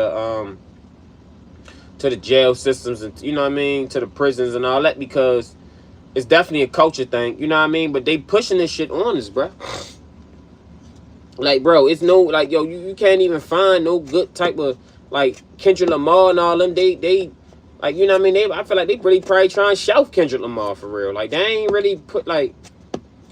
the jail systems, and you know what I mean, to the prisons and all that, because it's definitely a culture thing. You know what I mean? But they pushing this shit on us, bro. Like, bro, it's no, like, yo, you can't even find no good type of, like, Kendrick Lamar and all them. They like, you know what I mean? I feel like they really probably trying to shelf Kendrick Lamar for real. Like, they ain't really put, like,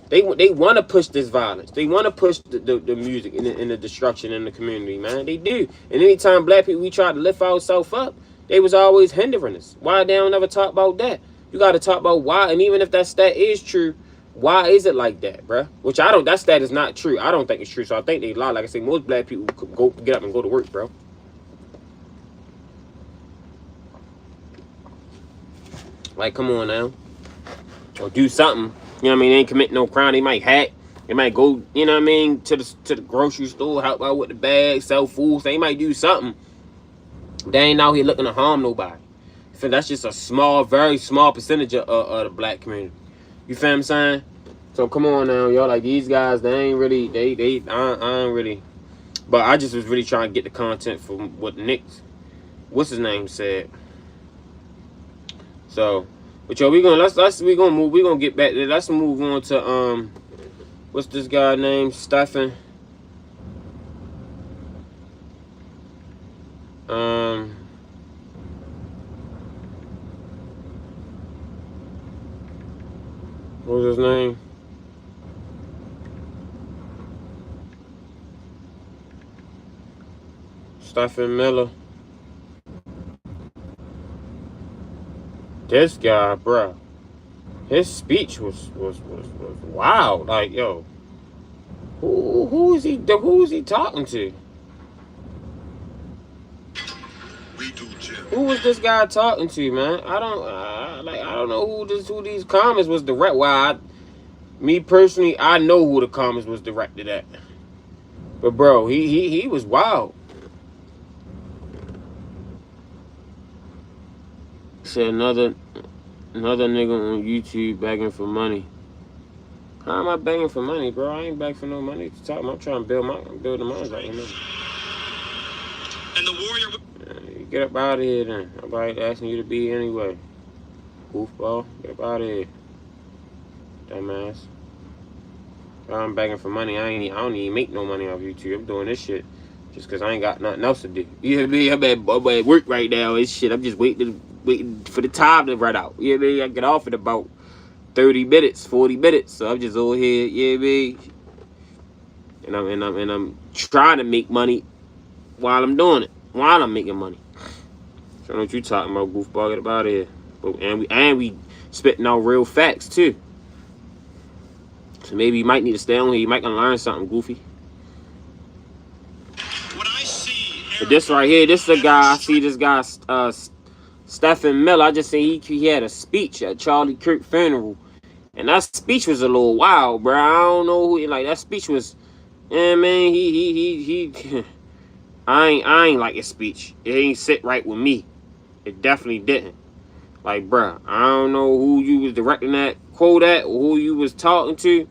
they want to push this violence. They want to push the music and the destruction in the community, man. They do. And anytime black people, we try to lift ourselves up, they was always hindering us. Why they don't ever talk about that? You got to talk about why. And even if that stat is true, why is it like that, bruh? Which I don't, that stat is not true. I don't think it's true. So I think they lie. Like I say, most black people get up and go to work, bro. Like, come on now. Or do something. You know what I mean? They ain't commit no crime. They might hack. They might go, you know what I mean, to the grocery store, help out with the bags, sell food. They might do something. They ain't out here looking to harm nobody. So that's just a small, very small percentage of the black community. You feel what I'm saying? So come on now, y'all. Like, these guys, they ain't really, I ain't really. But I just was really trying to get the content from what Nick, what's his name, said. So, but yo, we gonna get back there. Let's move on to what's this guy named? Stephen. What was his name? Stephen Miller. This guy, bruh, his speech was wild. Like, yo, who is he talking to? Who was this guy talking to, man? I don't know who these comments was direct. Well, me personally, I know who the comments was directed at. But bro, he was wild. Said another nigga on YouTube begging for money. How am I begging for money, bro? I ain't begging for no money. I'm trying to build the mines out here. And the warrior. You get up out of here then. Nobody asking you to be anyway. Goofball, get up out of here. Dumbass. I'm begging for money. I don't even make no money off YouTube. I'm doing this shit just cause I ain't got nothing else to do. You hear me? I'm at work right now. It's shit. I'm just waiting for the time to run out. You hear me? I get off in about 30 minutes, 40 minutes. So I'm just over here. You hear me? And I'm trying to make money while I'm doing it. While I'm making money. So I know what you talking about, goofball. Get up out of here. And we spitting out real facts too. So maybe you might need to stay on here. You might gonna learn something, goofy. What I see, but this right here, this is the guy. I see this guy, Stephen Miller. I just seen he had a speech at Charlie Kirk funeral, and that speech was a little wild, bro. I don't know who, like, that speech was. Yeah, man. He I ain't like his speech. It ain't sit right with me. It definitely didn't. Like, bruh, I don't know who you was directing that quote at or who you was talking to.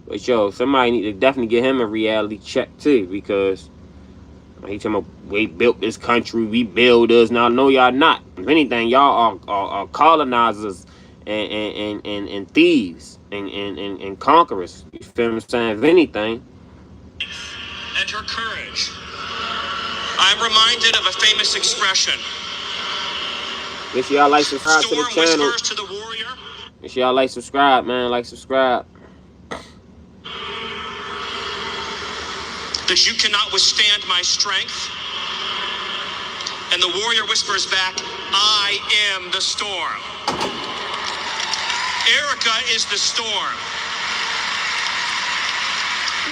But, yo, somebody need to definitely get him a reality check, too. Because he talking about, we built this country, we builders. Now, no, y'all not. If anything, y'all are colonizers and thieves and conquerors. You feel what I'm saying? If anything. And her courage. I'm reminded of a famous expression. Make sure y'all like, subscribe to the channel. Whispers to the warrior. Make sure y'all like, subscribe, man. Like, subscribe. That you cannot withstand my strength. And the warrior whispers back, I am the storm. Erica is the storm.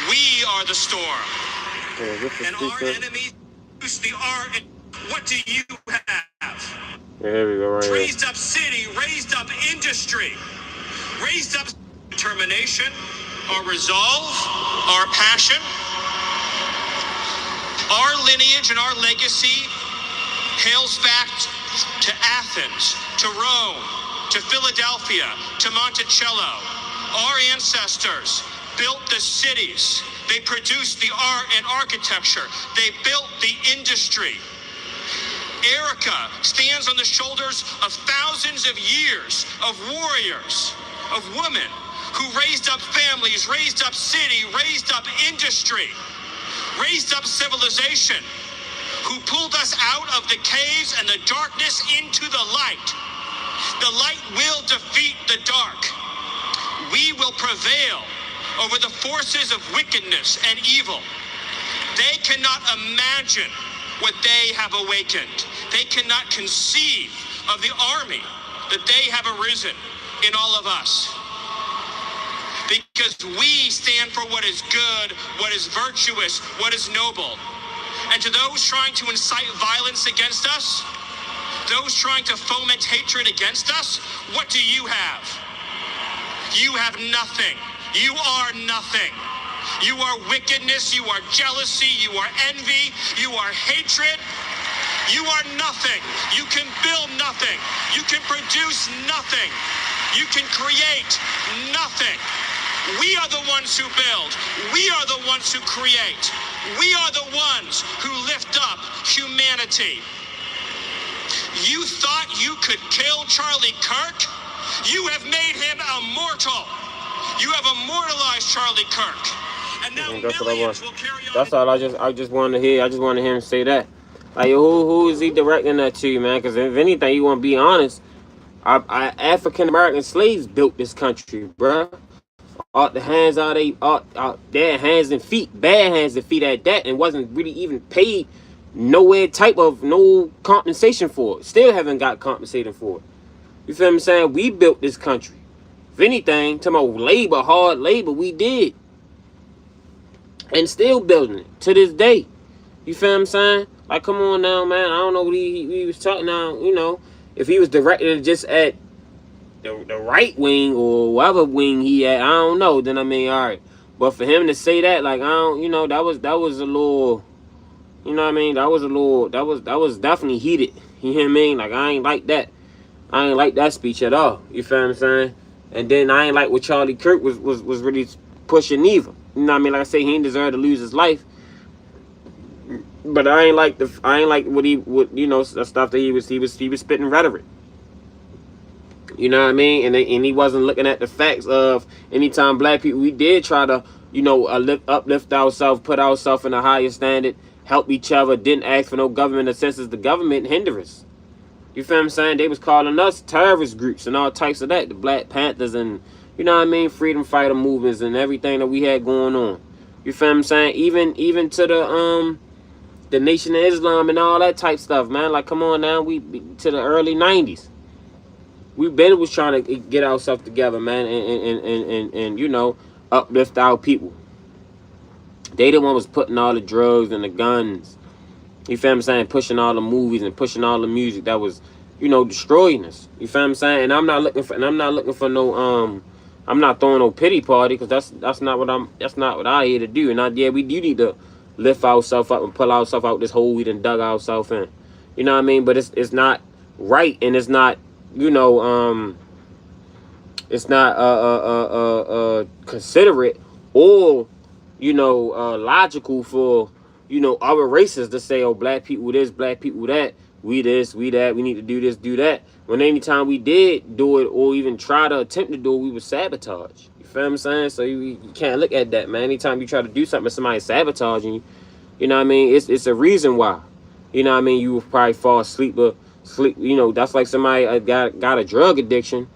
We are the storm. And our enemies use the art. What do you have? Yeah, here we go, right here. Raised up city, raised up industry, raised up determination, our resolve, our passion. Our lineage and our legacy hails back to Athens, to Rome, to Philadelphia, to Monticello. Our ancestors built the cities. They produced the art and architecture. They built the industry. Erica stands on the shoulders of thousands of years of warriors, of women who raised up families, raised up city, raised up industry, raised up civilization, who pulled us out of the caves and the darkness into the light. The light will defeat the dark. We will prevail over the forces of wickedness and evil. They cannot imagine what they have awakened. They cannot conceive of the army that they have arisen in all of us. Because we stand for what is good, what is virtuous, what is noble. And to those trying to incite violence against us, those trying to foment hatred against us, what do you have? You have nothing. You are nothing. You are wickedness, you are jealousy, you are envy, you are hatred. You are nothing. You can build nothing. You can produce nothing. You can create nothing. We are the ones who build. We are the ones who create. We are the ones who lift up humanity. You thought you could kill Charlie Kirk? You have made him immortal. You have immortalized Charlie Kirk. And now That's what I want. will carry on. That's all I just wanted to hear. I just wanted him to say that. Like, who is he directing that to, man? Because if anything, you want to be honest, our African American slaves built this country, bruh. Out the hands out their hands and feet, bad hands and feet at that, and wasn't really even paid no compensation for it. Still haven't got compensated for it. You feel what I'm saying? We built this country. If anything, talking about labor, hard labor, we did. And still building it to this day. You feel what I'm saying? Like, come on now, man. I don't know what he was talking now, you know. If he was directed just at the right wing or whatever wing he at, I don't know. Then I mean, all right. But for him to say that, like, I don't, you know, that was a little, you know what I mean? That was definitely heated. You hear me? Like, I ain't like that. I ain't like that speech at all. You feel what I'm saying? And then I ain't like what Charlie Kirk was really pushing either. You know what I mean? Like I say, he didn't deserve to lose his life. But I ain't like what you know, the stuff that he was spitting rhetoric. You know what I mean? And he wasn't looking at the facts of anytime black people, we did try to, you know, uplift ourselves, put ourselves in a higher standard, help each other, didn't ask for no government assistance. The government hindered us. You feel what I'm saying? They was calling us terrorist groups and all types of that. The Black Panthers and, you know what I mean, freedom fighter movements and everything that we had going on. You feel what I'm saying? Even to the Nation of Islam and all that type stuff, man. Like, come on now, we to the early 90s. We been was trying to get ourselves together, man, and you know, uplift our people. They the one was putting all the drugs and the guns, you feel what I'm saying, pushing all the movies and pushing all the music that was, you know, destroying us. You feel what I'm saying? And I'm not looking for no I'm not throwing no pity party, because that's not what I here to do. And we do need to lift ourselves up and pull ourselves out this hole we done dug ourselves in. You know what I mean? But it's not right, and it's not, you know, it's not considerate or, you know, logical for, you know, other races to say, oh, black people this, black people that, we this, we that, we need to do this, do that. When anytime we did do it or even try to attempt to do it, we would sabotage. You feel what I'm saying? So you can't look at that, man. Anytime you try to do something, somebody sabotaging you, you know what I mean? It's a reason why. You know what I mean? You will probably fall asleep, you know, that's like somebody got a drug addiction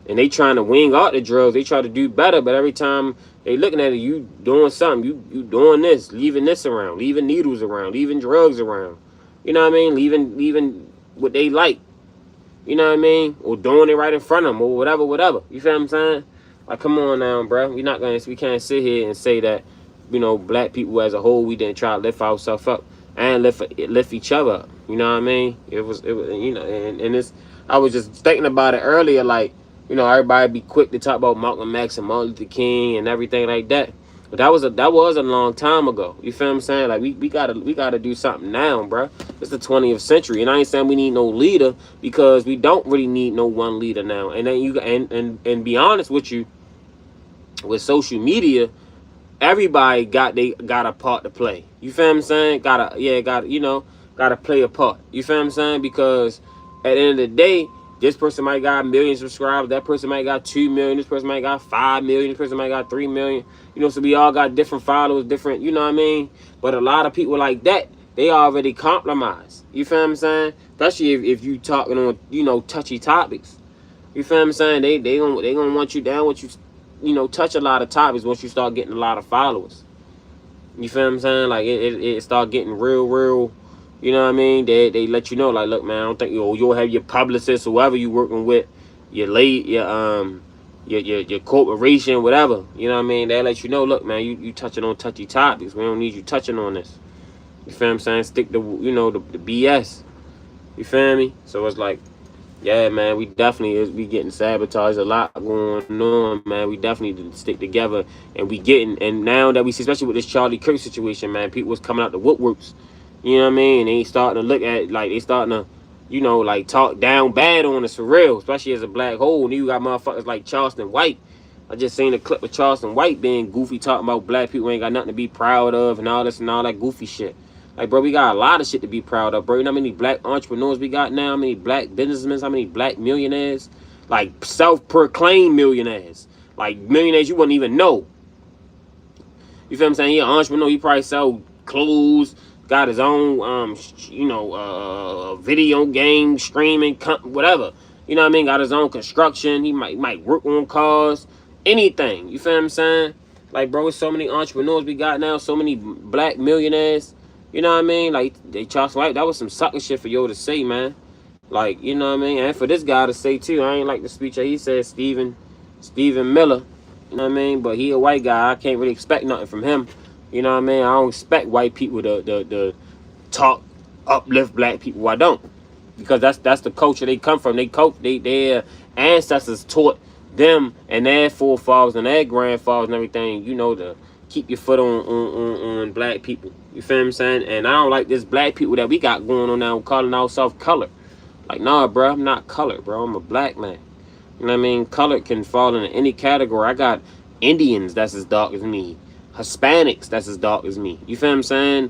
and they trying to wing out the drugs. They try to do better, but every time they looking at it, you doing something. You doing this, leaving this around, leaving needles around, leaving drugs around. You know what I mean? Leaving what they like. You know what I mean? Or doing it right in front of them or whatever. You feel what I'm saying? Like, come on now, bro. We can't sit here and say that, you know, black people as a whole, we didn't try to lift ourselves up and lift each other up. You know what I mean? It was you know, and it's, I was just thinking about it earlier, like, you know, everybody be quick to talk about Malcolm X and Martin Luther King and everything like that. But that was a long time ago. You feel what I'm saying? Like, we gotta do something now, bro. It's the 20th century, and I ain't saying we need no leader, because we don't really need no one leader now. And then and be honest with you, with social media, everybody got a part to play. You feel what I'm saying? Gotta play a part. You feel what I'm saying? Because at the end of the day, this person might got 1 million subscribers, that person might got 2 million, this person might got 5 million, this person might got 3 million. You know, so we all got different followers, different, you know what I mean? But a lot of people like that, they already compromised. You feel what I'm saying? Especially if you talking on, you know, touchy topics. You feel what I'm saying? They gonna want you down, you know, touch a lot of topics once you start getting a lot of followers. You feel what I'm saying? Like, it start getting real, you know what I mean? They let you know, like, look, man, I don't think you'll have your publicist, whoever you working with, your corporation, whatever. You know what I mean? They let you know, look, man, you touching on touchy topics. We don't need you touching on this. You feel what I'm saying? Stick to, you know, the BS. You feel me? So it's like, yeah, man, we definitely getting sabotaged. A lot going on, man. We definitely need to stick together, and now that we see, especially with this Charlie Kirk situation, man, people was coming out the woodworks. You know what I mean? They starting to look at, like, they starting to, you know, like, talk down bad on us for real, especially as a black hole. And you got motherfuckers like Charleston White. I just seen a clip of Charleston White being goofy, talking about black people ain't got nothing to be proud of and all this and all that goofy shit. Like, bro, we got a lot of shit to be proud of, bro. You know how many black entrepreneurs we got now? How many black businessmen? How many black millionaires? Like, self-proclaimed millionaires. Like, millionaires you wouldn't even know. You feel what I'm saying? He an entrepreneur. He probably sell clothes, got his own, video game, streaming, whatever. You know what I mean? Got his own construction. He might work on cars, anything. You feel what I'm saying? Like, bro, so many entrepreneurs we got now, so many black millionaires. You know what I mean? Like, they Charleston White, that was some sucker shit for yo to say, man. Like, you know what I mean? And for this guy to say, too, I ain't like the speech that he said, Stephen Miller. You know what I mean? But he a white guy. I can't really expect nothing from him. You know what I mean? I don't expect white people to talk, uplift black people. I don't. Because that's the culture they come from. Their ancestors taught them and their forefathers and their grandfathers and everything, you know, to keep your foot on black people. You feel what I'm saying? And I don't like this black people that we got going on now calling ourselves color. Like, nah, bro, I'm not colored, bro. I'm a black man. You know what I mean? Color can fall into any category. I got Indians that's as dark as me. Hispanics that's as dark as me. You feel what I'm saying?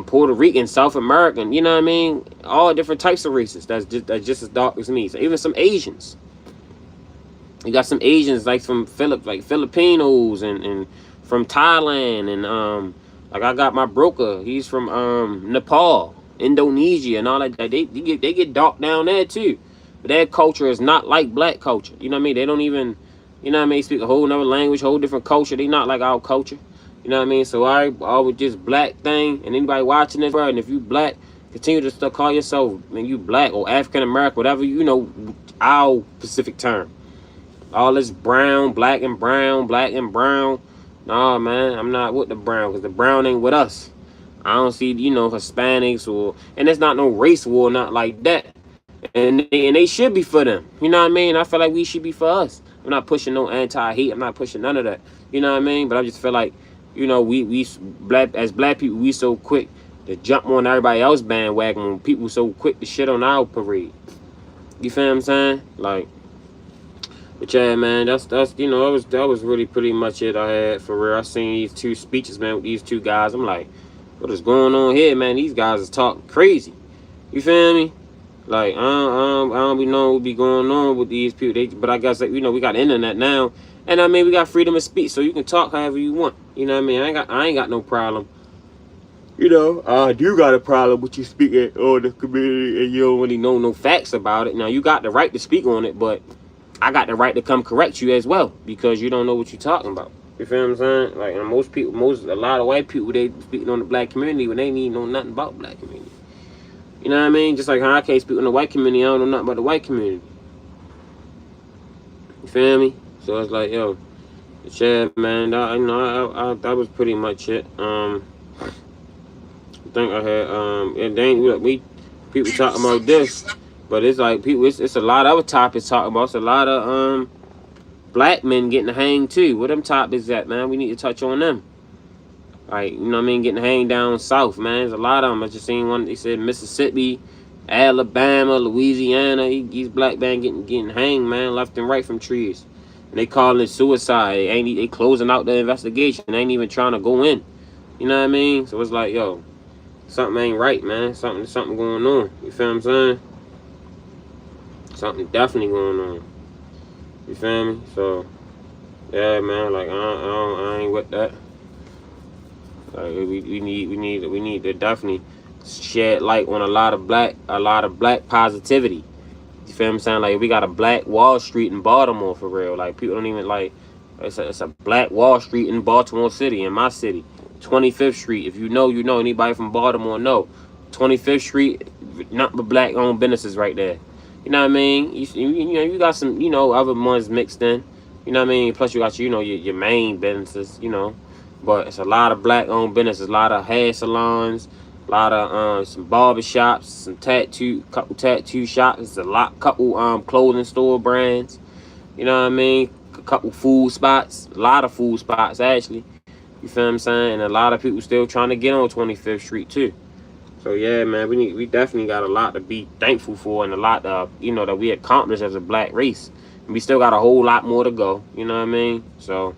Puerto Rican, South American, you know what I mean? All different types of races that's just as dark as me. So even some Asians. You got some Asians like from Filipinos and from Thailand, and like I got my broker, he's from Nepal, Indonesia, and all that. They get dark down there too. But their culture is not like black culture. You know what I mean? They don't even, you know what I mean, speak a whole nother language, whole different culture. They not like our culture. You know what I mean? So I always just black thing, and anybody watching this, bro, and if you black, continue to still call yourself, man, you black or African American, whatever, you know, our specific term. All this brown, black and brown. Nah, man, I'm not with the brown, because the brown ain't with us. I don't see, you know, Hispanics and it's not no race war, not like that. And they should be for them. You know what I mean? I feel like we should be for us. I'm not pushing no anti-hate. I'm not pushing none of that. You know what I mean? But I just feel like, you know, we as black people, we so quick to jump on everybody else bandwagon when people so quick to shit on our parade. You feel what I'm saying? Like, but yeah, man, that's you know, that was really pretty much it I had for real. I seen these two speeches, man, with these two guys. I'm like, what is going on here, man? These guys is talking crazy. You feel me? Like, I don't be knowing what be going on with these people. But I guess, like, you know, we got internet now. And I mean, we got freedom of speech, so you can talk however you want. You know what I mean? I ain't got no problem. You know, I do got a problem with you speaking on the community and you don't really know no facts about it. Now, you got the right to speak on it, but I got the right to come correct you as well, because you don't know what you're talking about. You feel what I'm saying? Like, and a lot of white people, they speaking on the black community when they need know nothing about black community. You know what I mean? Just like how I can't speak on the white community, I don't know nothing about the white community. You feel me? So it's like, yo, yeah, man. That was pretty much it. I think I had and then people talking about this, but it's like people. It's a lot of other topics talking about. It's a lot of black men getting hanged too. What them topics at, man? We need to touch on them. Like, you know what I mean? Getting hanged down south, man. There's a lot of them. I just seen one. They said Mississippi, Alabama, Louisiana. These black men getting hanged, man, left and right from trees. And they calling it suicide. They closing out the investigation. They ain't even trying to go in. You know what I mean? So it's like, yo, something ain't right, man. Something going on. You feel what I'm saying? Something definitely going on. You feel me? So, yeah, man. Like, I ain't with that. Like, we need to definitely shed light on a lot of black positivity. You feel what I'm saying? Like, we got a black Wall Street in Baltimore for real. Like, people don't even like. It's a black Wall Street in Baltimore City, in my city. 25th Street. If you know, you know. Anybody from Baltimore know. 25th Street, nothing but black-owned businesses right there. You know what I mean? You know, you got some, you know, other ones mixed in. You know what I mean? Plus, you got, you know, your main businesses, you know. But it's a lot of black-owned businesses, a lot of hair salons, a lot of some barber shops, some couple tattoo shops, couple clothing store brands. You know what I mean? A couple food spots, a lot of food spots actually. You feel what I'm saying? And a lot of people still trying to get on 25th Street too. So yeah, man, we definitely got a lot to be thankful for, and a lot that we accomplished as a black race. And we still got a whole lot more to go. You know what I mean? So.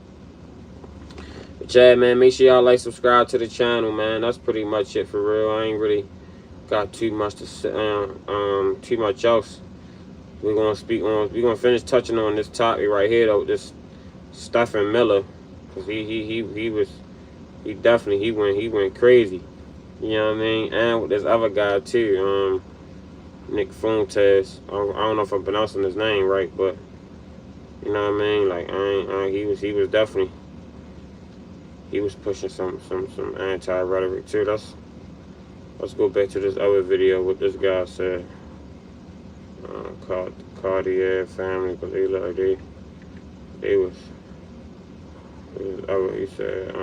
But yeah, man, make sure y'all like, subscribe to the channel, man. That's pretty much it for real. I ain't really got too much to say, too much else. We're gonna finish touching on this topic right here though, this Stephen Miller, cause he went crazy. You know what I mean? And with this other guy too, Nick Fuentes. I don't know if I'm pronouncing his name right, but you know what I mean? Like he was definitely. He was pushing some anti-rhetoric too. Let's go back to this other video. What this guy said. Called the Cartier family, because they look like they was other. He said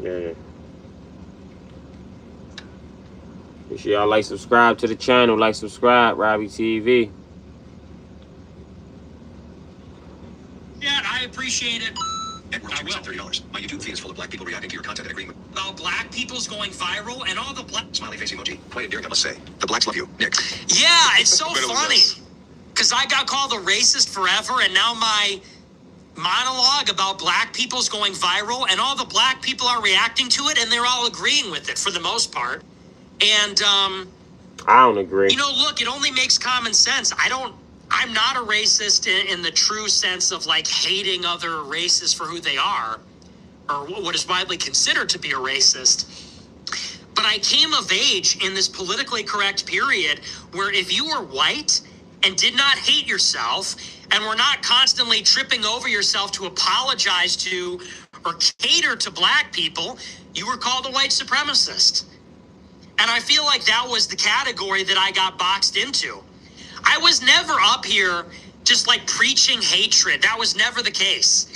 yeah. Make sure y'all like, subscribe to the channel. Like, subscribe, Robbie TV. Yeah, I appreciate it. Edward, $230. My YouTube feed is full of black people reacting to your content and agreeing with. About black people's going viral and all the black. Smiley face emoji. Quite endearing, I must say. The blacks love you, Nick. Yeah, it's so funny. Because I got called a racist forever, and now my monologue about black people's going viral, and all the black people are reacting to it, and they're all agreeing with it for the most part. And, I don't agree. You know, look, it only makes common sense. I'm not a racist in the true sense of like hating other races for who they are, or what is widely considered to be a racist. But I came of age in this politically correct period where if you were white and did not hate yourself and were not constantly tripping over yourself to apologize to or cater to black people, you were called a white supremacist. And I feel like that was the category that I got boxed into. I was never up here just like preaching hatred. That was never the case.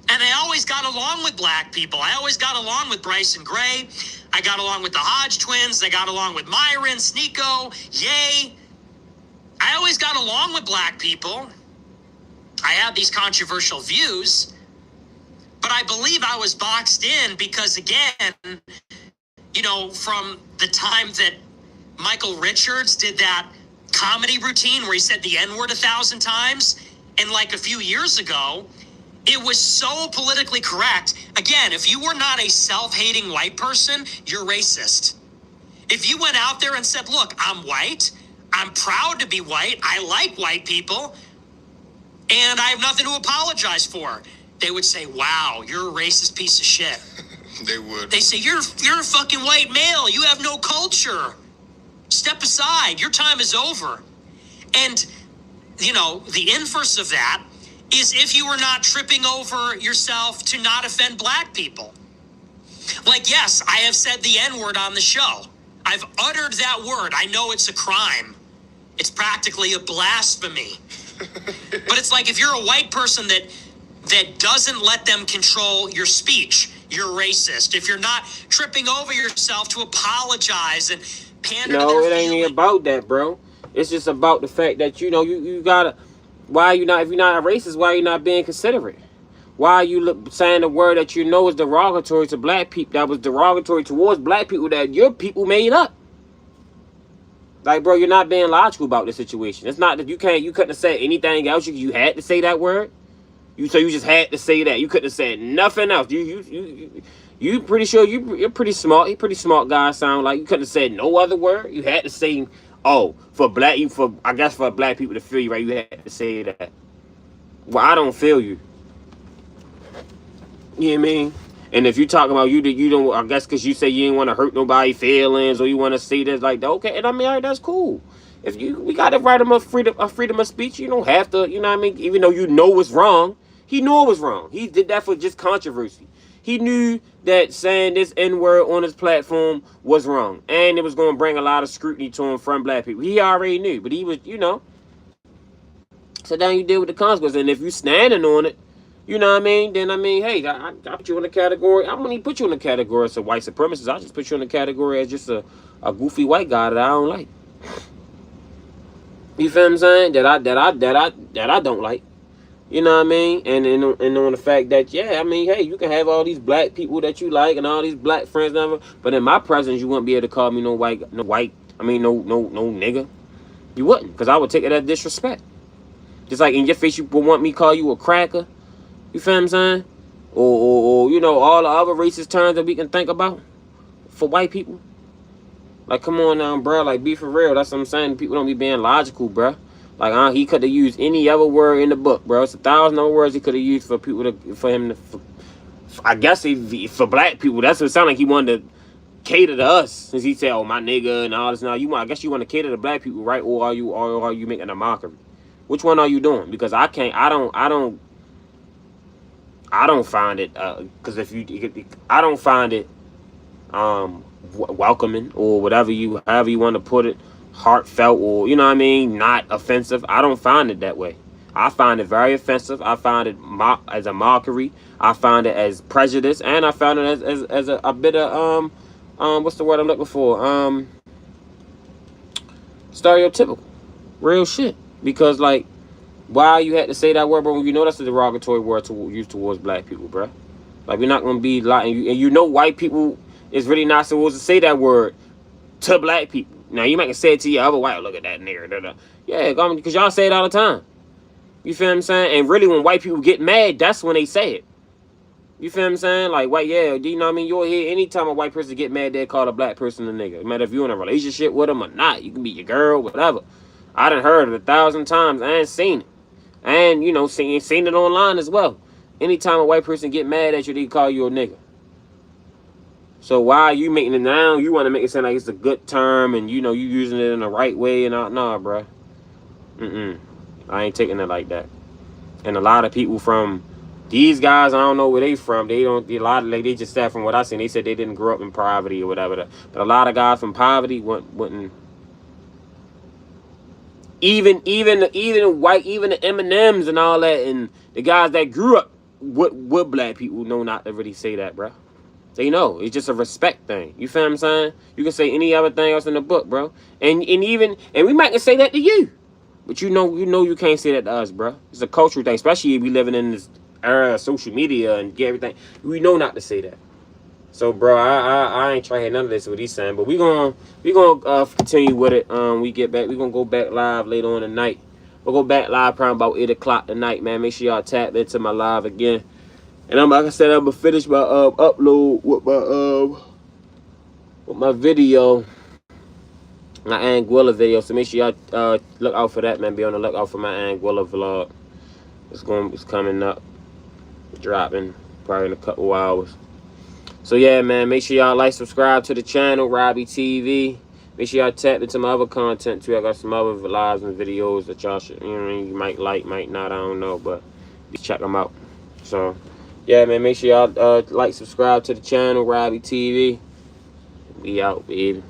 And I always got along with black people. I always got along with Bryson Gray. I got along with the Hodge twins. I got along with Myron, Sneeko, Ye. I always got along with black people. I had these controversial views, but I believe I was boxed in because, again, you know, from the time that Michael Richards did that comedy routine where he said the N-word 1,000 times, and like a few years ago, it was so politically correct. Again, if you were not a self-hating white person, you're racist. If you went out there and said, look, I'm white, I'm proud to be white, I like white people, and I have nothing to apologize for, they would say, wow, you're a racist piece of shit. They would. They say, you're a fucking white male, you have no culture. Step aside. Your time is over. And, you know, the inverse of that is if you were not tripping over yourself to not offend black people. Like, yes, I have said the N-word on the show. I've uttered that word. I know it's a crime. It's practically a blasphemy. But it's like if you're a white person that doesn't let them control your speech, you're racist. If you're not tripping over yourself to apologize and pander to No, their it ain't even about that, bro. It's just about the fact that, you know, you gotta, why are you not, if you're not a racist, why are you not being considerate? Why are you saying the word that you know is derogatory to black people, that was derogatory towards black people, that your people made up? Like, bro, you're not being logical about the situation. It's not that you couldn't have said anything else. You had to say that word. So you just had to say that. You couldn't have said nothing else. You pretty sure you're pretty smart. You're pretty smart guy. Sound like you couldn't have said no other word. You had to say, oh, I guess for black people to feel you right, you had to say that. Well, I don't feel you. You know what I mean? And if you talking about you don't, I guess because you say you didn't want to hurt nobody's feelings, or you want to say this like that, okay, and I mean, all right, that's cool. If we got to write him a freedom of speech, you don't have to, you know what I mean? Even though you know it's wrong, he knew it was wrong. He did that for just controversy. He knew that saying this N-word on his platform was wrong, and it was going to bring a lot of scrutiny to him from black people. He already knew, but he was, you know. So then you deal with the consequences, and if you standing on it, you know what I mean? Then, I mean, hey, I put you in the category. I'm going to put you in the category as a white supremacist. I just put you in the category as just a goofy white guy that I don't like. You feel what I'm saying? That I don't like. You know what I mean? And on the fact that, yeah, I mean, hey, you can have all these black people that you like and all these black friends, but in my presence, you wouldn't be able to call me no nigga. You wouldn't, because I would take it as disrespect. Just like in your face, you would want me to call you a cracker. You feel what I'm saying? Or you know, all the other racist terms that we can think about for white people. Like, come on now, bro. Like, be for real. That's what I'm saying. People don't be being logical, bro. Like, he could have used any other word in the book, bro. It's 1,000 other words he could have used for him to, I guess, for black people. That's what it sounded like. He wanted to cater to us, since he said, "Oh, my nigga," and all this. Now, I guess you want to cater to black people, right? Or are you making a mockery? Which one are you doing? Because I don't find it, because I don't find it welcoming, or however you want to put it, heartfelt, or, you know what I mean, not offensive. I don't find it that way. I find it very offensive. I find it as a mockery. I find it as prejudice, and I found it as a bit of what's the word I'm looking for? Stereotypical, real shit. Because, like, why you had to say that word, bro? You know that's a derogatory word to use towards black people, bro. Like, we're not gonna be lying. And you know white people is really not supposed to say that word to black people. Now, you might say it to your other white, look at that nigga. Yeah, because y'all say it all the time. You feel what I'm saying? And really, when white people get mad, that's when they say it. You feel what I'm saying? Like, white, yeah, you know what I mean? You'll hear anytime a white person get mad, they call a black person a nigga. No matter if you're in a relationship with them or not. You can be your girl, whatever. I done heard it 1,000 times. I ain't seen it. And, you know, seen it online as well. Anytime a white person get mad at you, they call you a nigga. So why are you making it now? You want to make it sound like it's a good term, and, you know, you using it in the right way and all. Nah, bruh. I ain't taking it like that. And a lot of people from these guys, I don't know where they from. They just said, from what I seen, they said they didn't grow up in poverty or whatever. But a lot of guys from poverty wouldn't. Even the M&Ms and all that, and the guys that grew up with black people know not to really say that, bro. They know. It's just a respect thing. You feel what I'm saying? You can say any other thing else in the book, bro. And we might say that to you. But you know you can't say that to us, bro. It's a cultural thing, especially if we living in this era of social media and get everything. We know not to say that. So, bro, I ain't trying to hear none of this what he's saying, but we gonna continue with it. We get back. We gonna go back live later on tonight. We'll go back live probably about 8 o'clock tonight, man. Make sure y'all tap into my live again. And like I said, I'm gonna finish my upload with my video, my Anguilla video. So make sure y'all look out for that, man. Be on the lookout for my Anguilla vlog. It's coming up, dropping probably in a couple hours. So yeah, man, make sure y'all like, subscribe to the channel, Robbie TV. Make sure y'all tap into my other content too. I got some other lives and videos that y'all should, you might like, might not, I don't know, but just check them out. So Yeah, man, make sure y'all like, subscribe to the channel, Robbie TV. We out, baby.